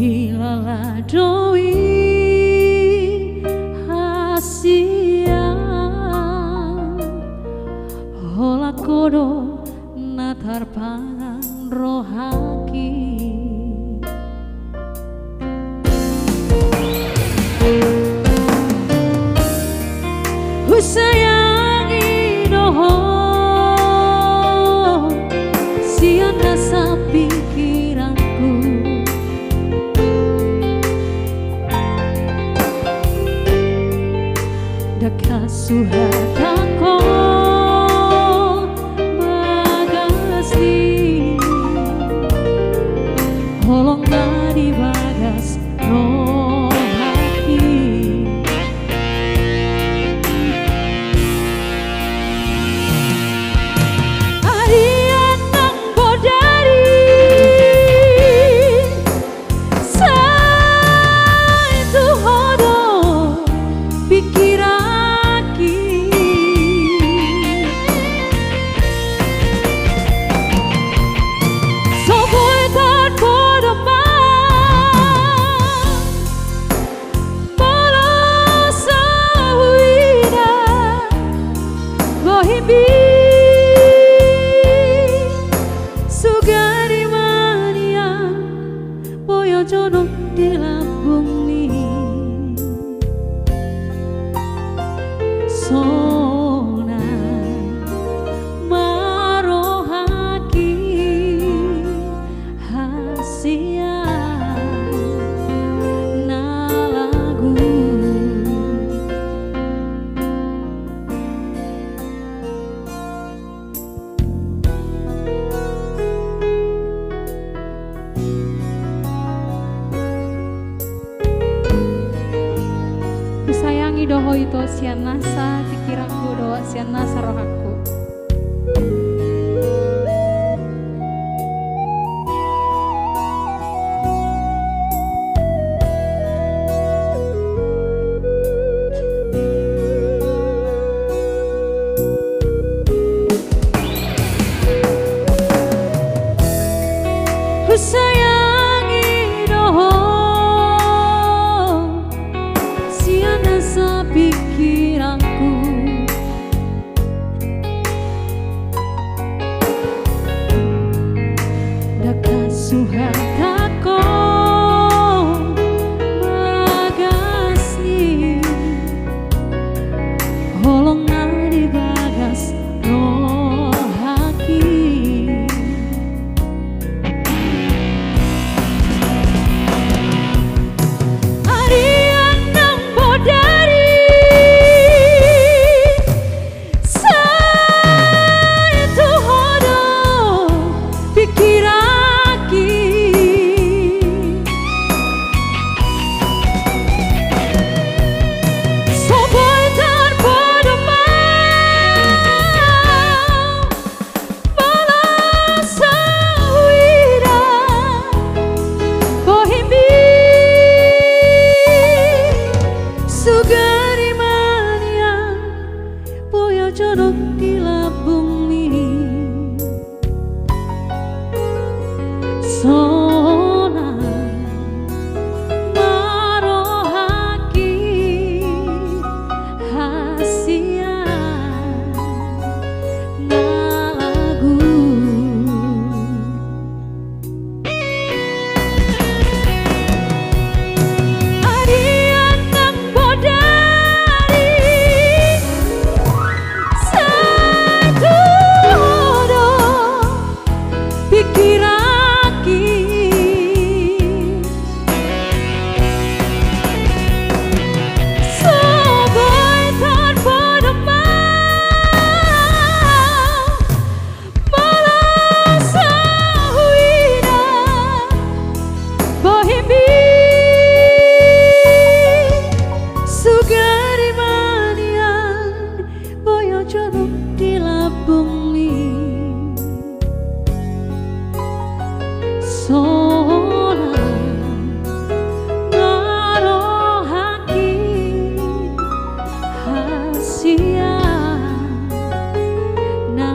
D: Hilala doi hasia hola kodo natar pangan rohaki husayangi doho Holonglah di bagas roh hati. Arian nang bodari Saitu hodo pikiraki Soboy tan bodo Balasa huida Gohimbi Sugari mania Boyo jono di lambung mi Sona marohaki hasia na lagu Kusayangi doho itu sian nasa pikiranku doa sian nasa rohaku. Kusayangi doho sian nasa pikiranku. Daka suhatako magasni Holongna di bagas roh haki. Arian nang bodari Saitu hodo pikiraki Soboy tan bodo Balasa huida Gohimbi Sugari mania Boyo jodoh di lambung mi Sona marohaki hasia na lagu Arian nang bodari Satu hodo pikiraki Soboy tan bodo Balasa huida Bohimbi Sugari manian Boyo jodoh di lambung mi Sona marohaki hasia na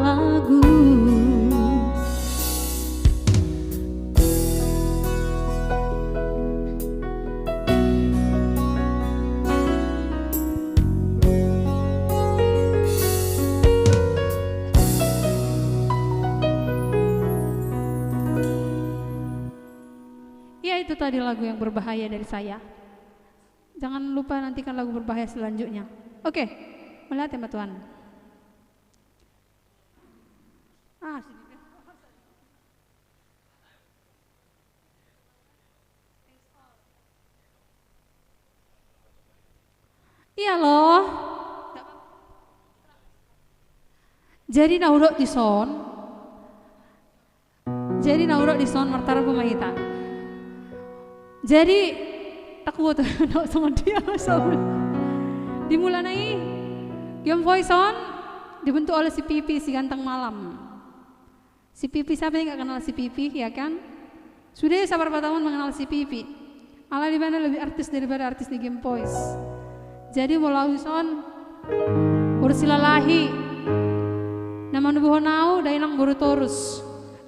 D: lagu.
B: Ya itu tadi lagu yang berbahaya dari saya. Jangan lupa nantikan lagu berbahaya selanjutnya. Oke, melihat tema Tuhan. Iya loh. Jadi naurok di son. Jadi naurok di son martara pemahita. Jadi aku tuh sama dia sama. Dimulai nih game voice on dibentuk oleh si Pipi si ganteng malam. Si Pipi siapa yang nggak kenal si Pipi ya kan? Sudah sabar 4 tahun mengenal si Pipi. Ala di mana lebih artis daripada artis di game voice. Jadi mulai son ursilalahi nama nubuh nau dainang buru torus.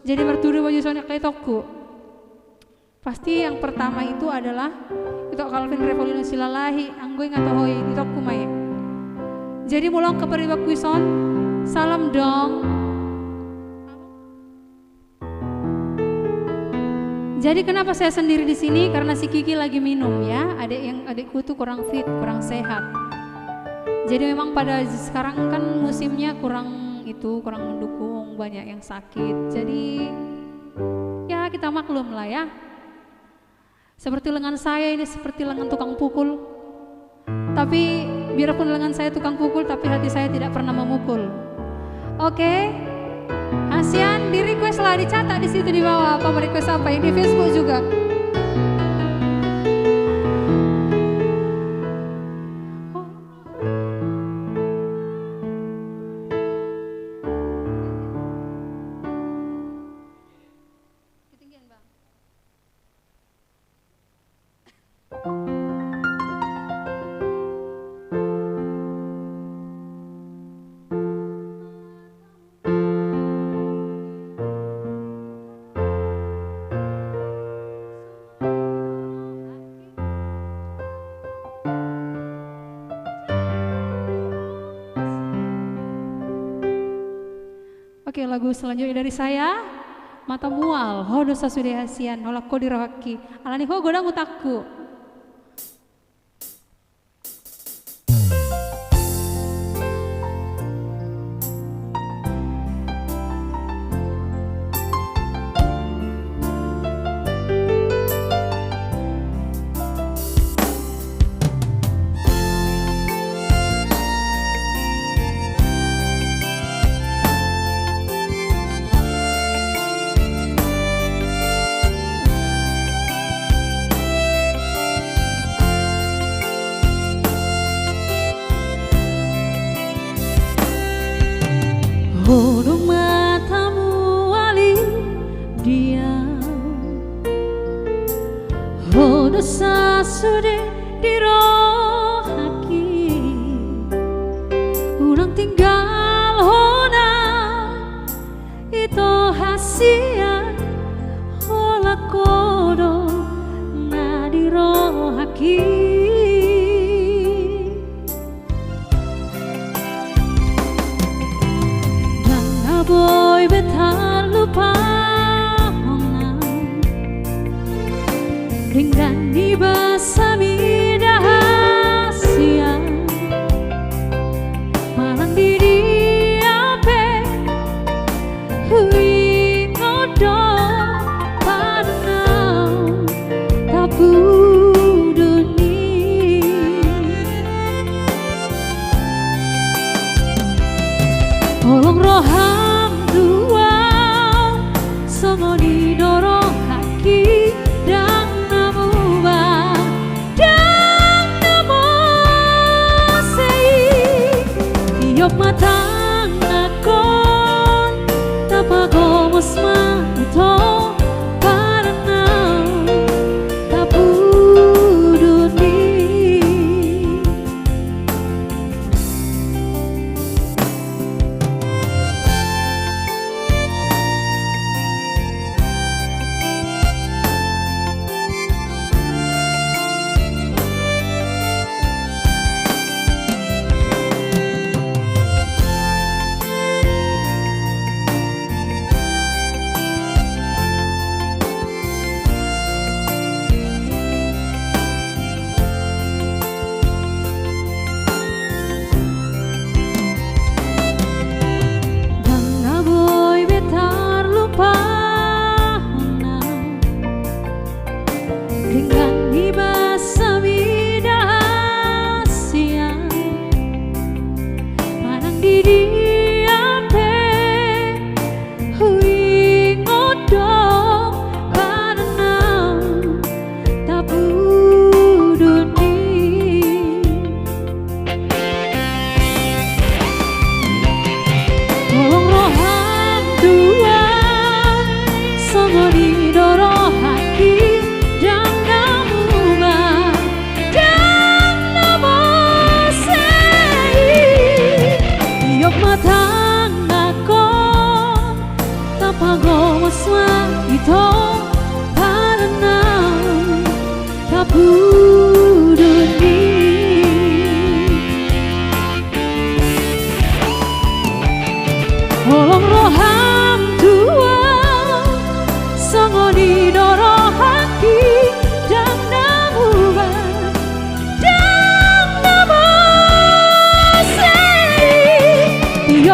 B: Jadi bertuduh baju soalnya kayak toko. Pasti yang pertama itu adalah itu Calvin Revolino silalahi anggoy ngatohoy di toko mae. Jadi mulong ke peribak kuison salam dong. Jadi kenapa saya sendiri di sini? Karena si Kiki lagi minum ya. Adikku tuh kurang fit, kurang sehat. Jadi memang pada sekarang kan musimnya kurang mendukung, banyak yang sakit. Jadi ya kita maklum lah ya. Seperti lengan saya ini seperti lengan tukang pukul. Tapi biarpun lengan saya tukang pukul, tapi hati saya tidak pernah memukul. Oke, Hasian di request lah, dicatat di situ di bawah apa request apa yang di Facebook juga. Oke, lagu selanjutnya dari saya Mata Mual ho dosa sudah hasian nolak ko dirohaki alani ho godang utakku.
D: Hodo matamu wali diam, hodo sasude dirohaki, ulang tinggal hona itu hasian hola kodo na dirohaki. Boy betar lupa honang dengan dibasami dahasia malang di diape hui ngodo panau tabu dunia tolong roha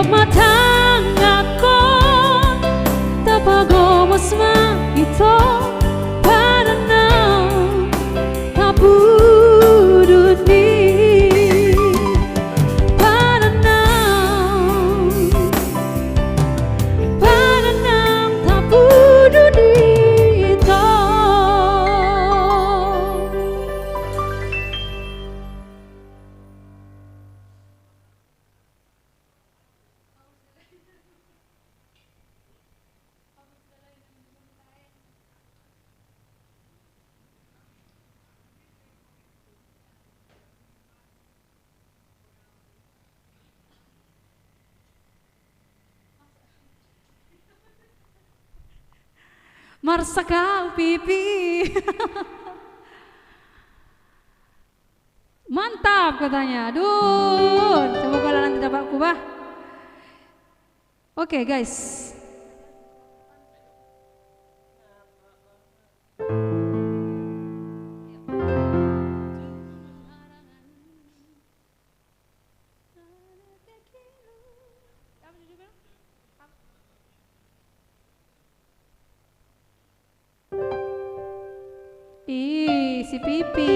D: Tiap matang aku tapago mas ito para na kabudut ni para na kabudut ito. Marsakal pipi. Mantap katanya. Aduh, semoga nanti dapat kubah. Oke, guys. Ih, si Pipi.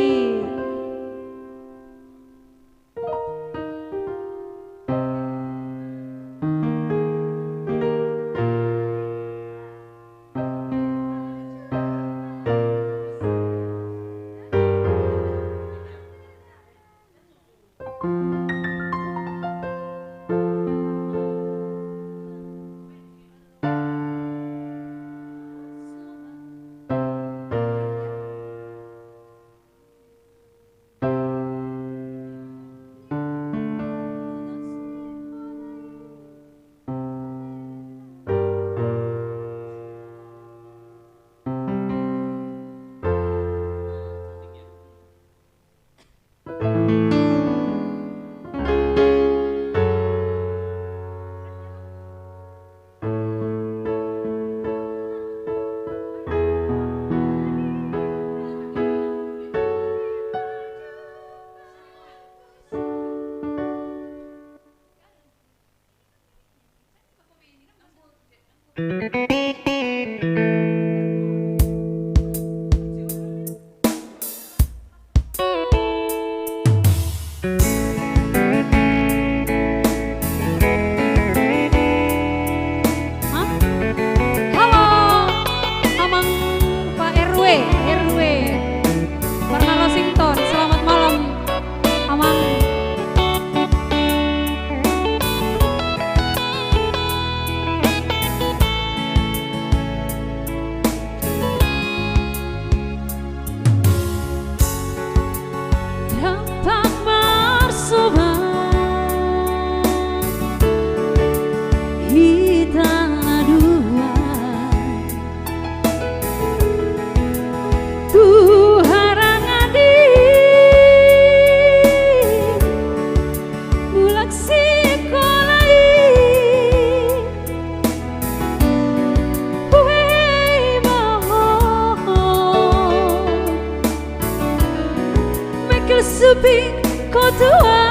D: Sepi kau tua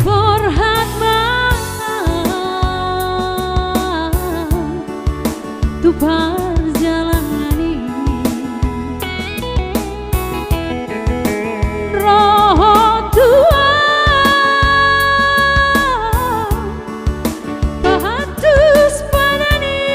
D: Forhat tu perjalanan ini roh tua pahatus padani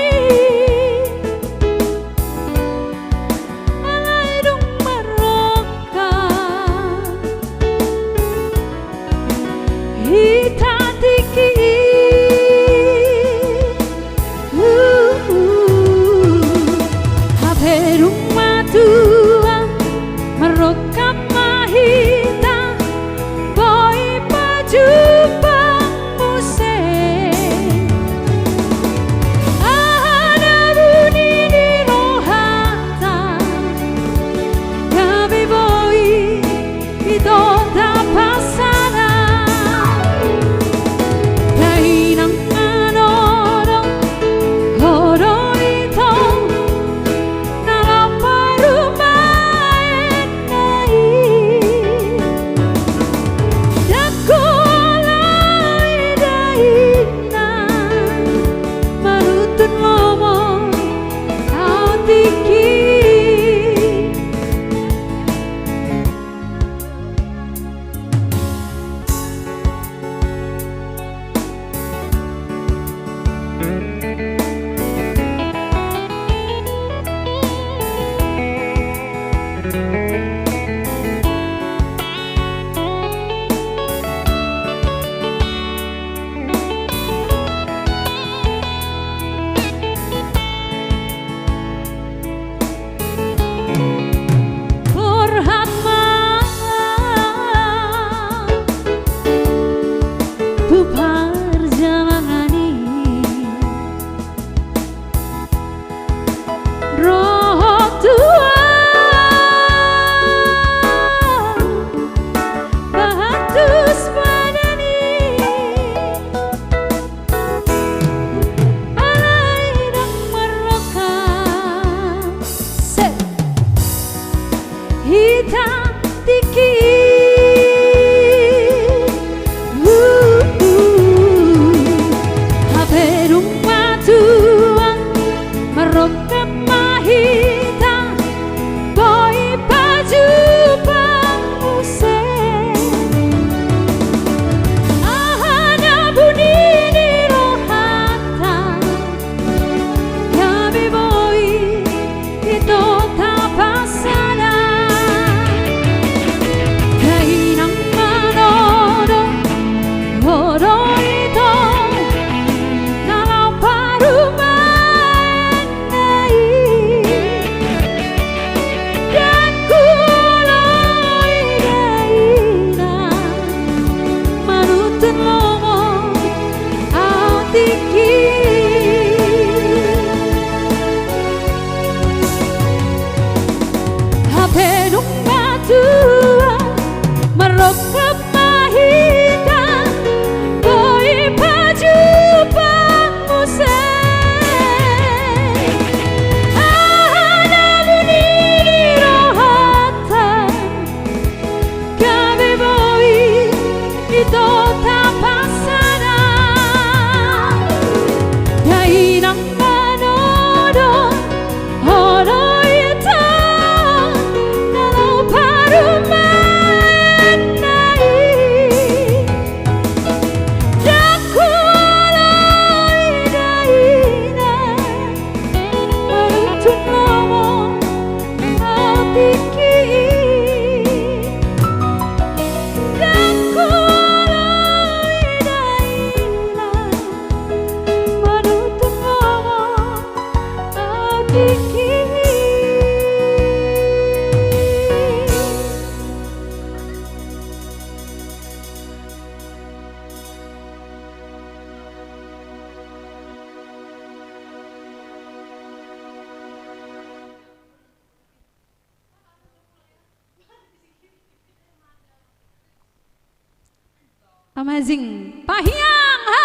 B: Amazing, Pak Hyang, ha.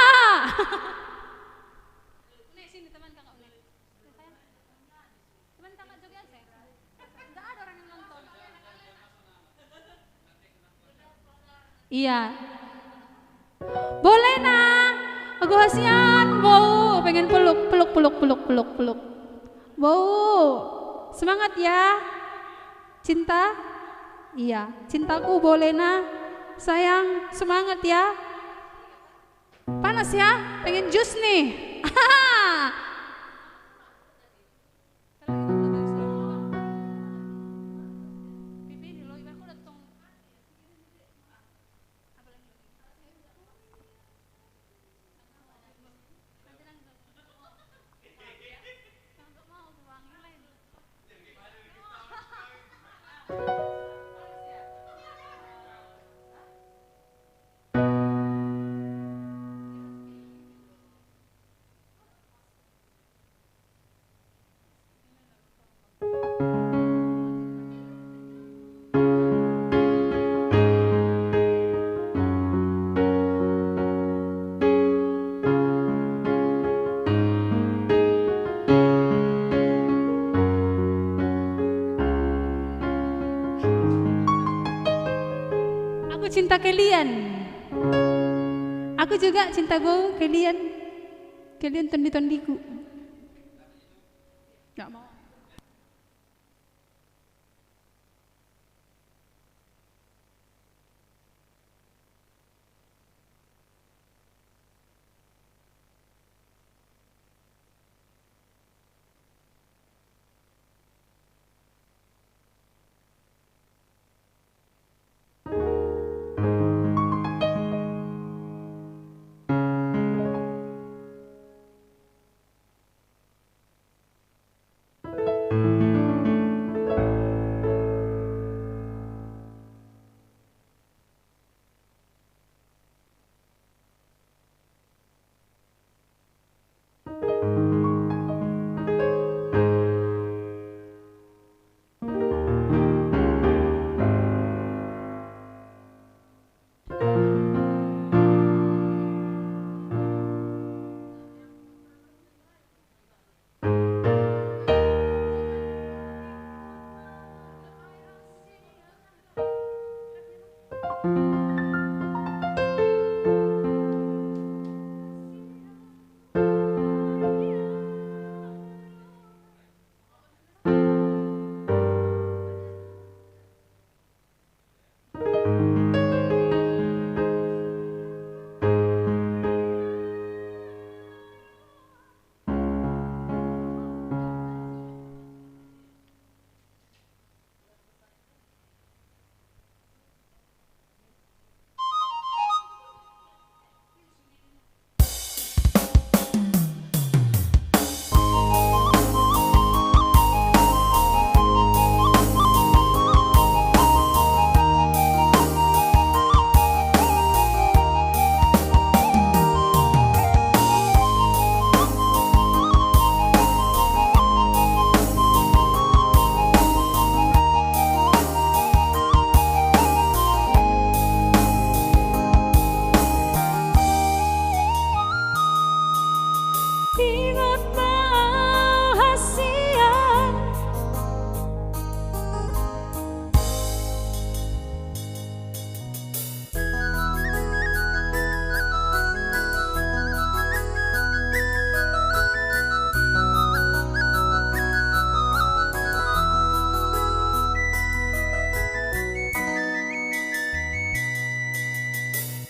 B: Sini teman kakak Uni. Teman kakak juga saya. Enggak ada orang yang nonton. Iya. Boleh nah. Aku kasihan, bau pengen peluk. Bau. Semangat ya. Cinta? Iya, cintaku boleh nah. Sayang, semangat ya. Panas ya, pengen jus nih. Cinta kalian, aku juga cinta kalian tondi-tondiku. Gak mau.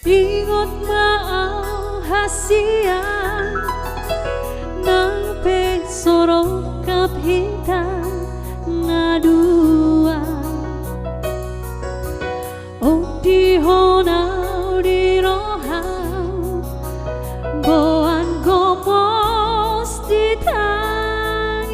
D: Ingot maahasia nang pesorok kapita ngadua oh di honau di rohau boan gomos di tangian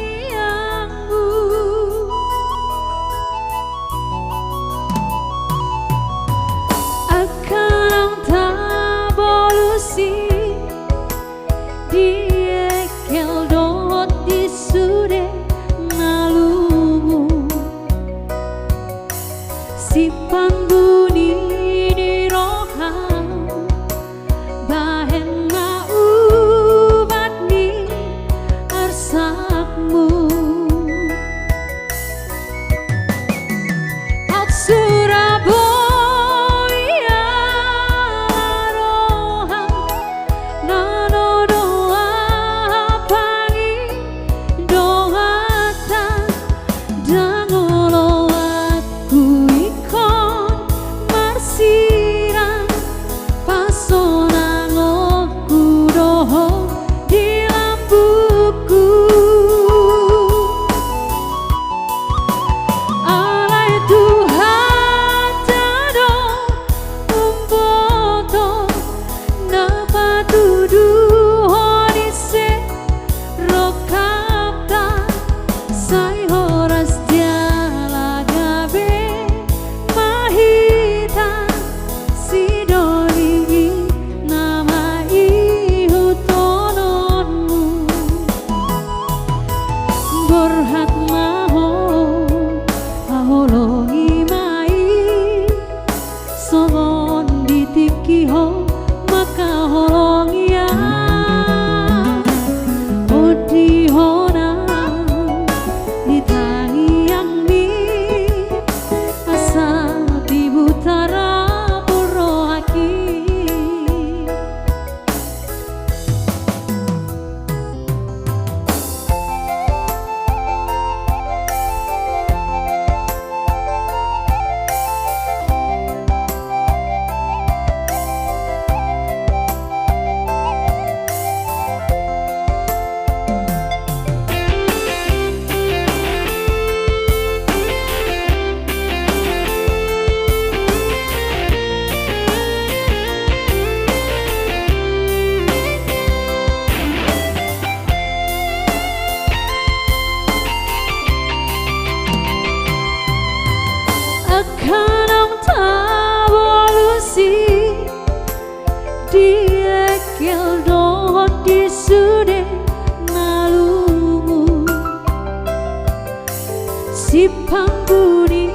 D: si pangguni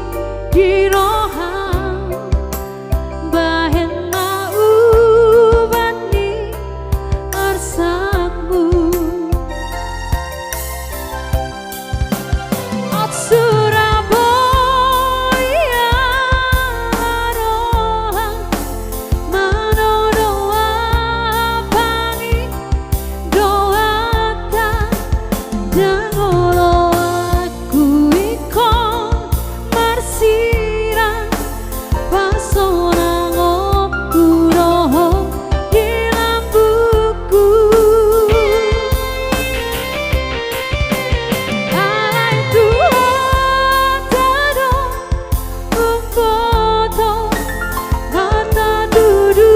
D: di rohang bahen mau bani arsakmu Ot Surabaya rohang mano doa bani doa tak dangolo aku ikon marsiran pasona ngoku roho di lambuku alai Tuhan tado umpoto mata dudu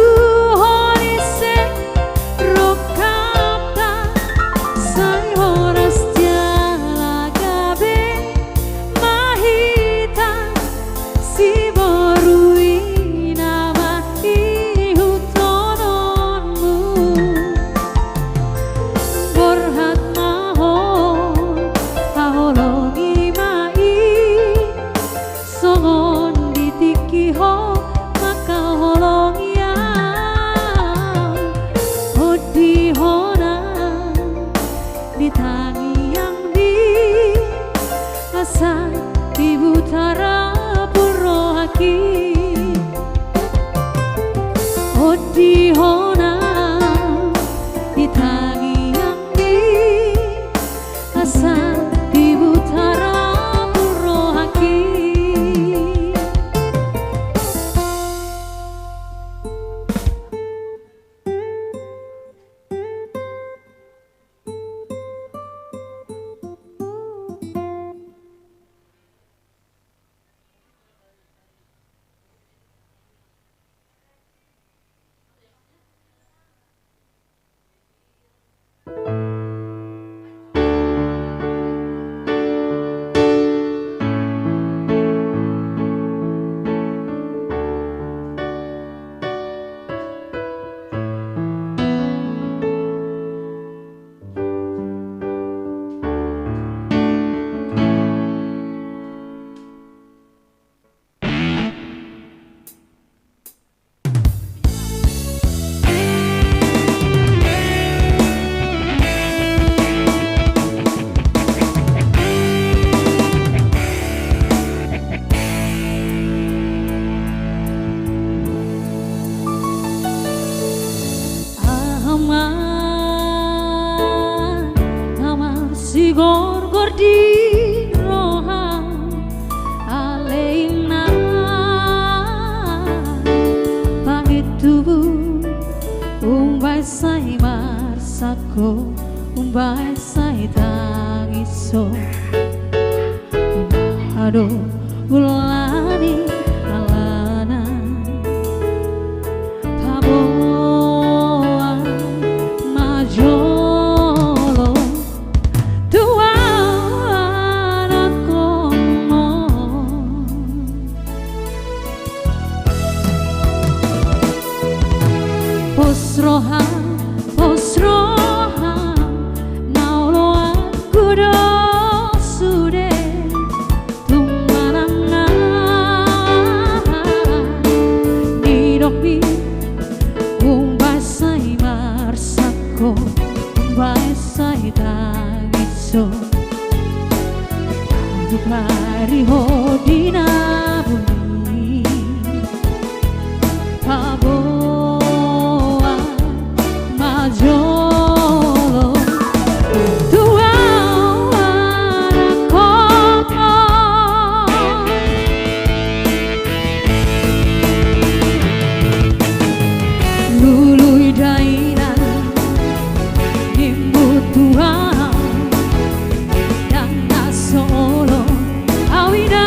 D: horise rokapta sai horas jalagabe mahita si borui nama ihutononmu borhat maho aholongi mai songon ditiki ho maka holongi ya odi hona ditangi yang di asa di utara Purwoaki odi hona ditangi yang di asa di utara Purwoaki si gor-gor di rohang aleina pamit tubuh umbai sai marsako umbai sai tangiso aduh ulani alana paboa majolo tuana komo posroha naulo aku do sude tumanana nidopi umbai sai marsako umbai sai tangiso Dukari hodina bumi paboa majolo tuana komo lului daina nimbu Tuhan dan solo awina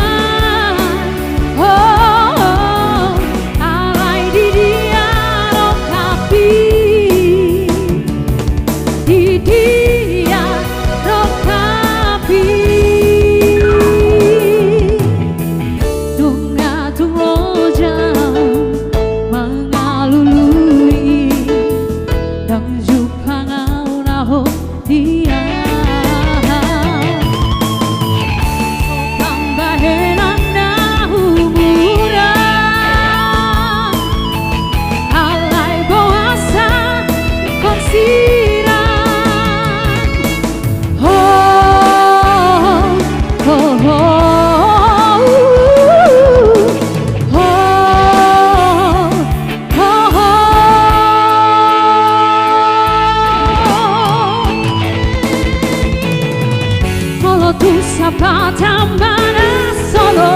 D: Kalau tu sapa tambana solo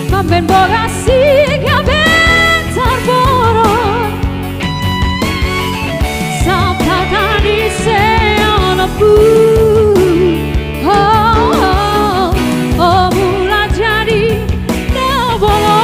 D: Mamben bogasi gaben tarboro Sapa tani se ono pu Oh mula jadi nebolo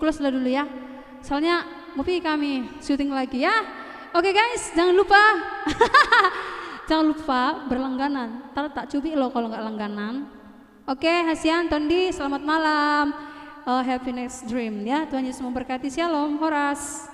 D: Close dulu ya, soalnya mau pergi kami syuting lagi ya. Oke guys, jangan lupa jangan lupa berlangganan. Ntar tak cubit loh kalau nggak langganan. Oke, Hasian, Tondi, selamat malam. Happy next dream ya. Tuhan Yesus memberkati. Shalom, Horas.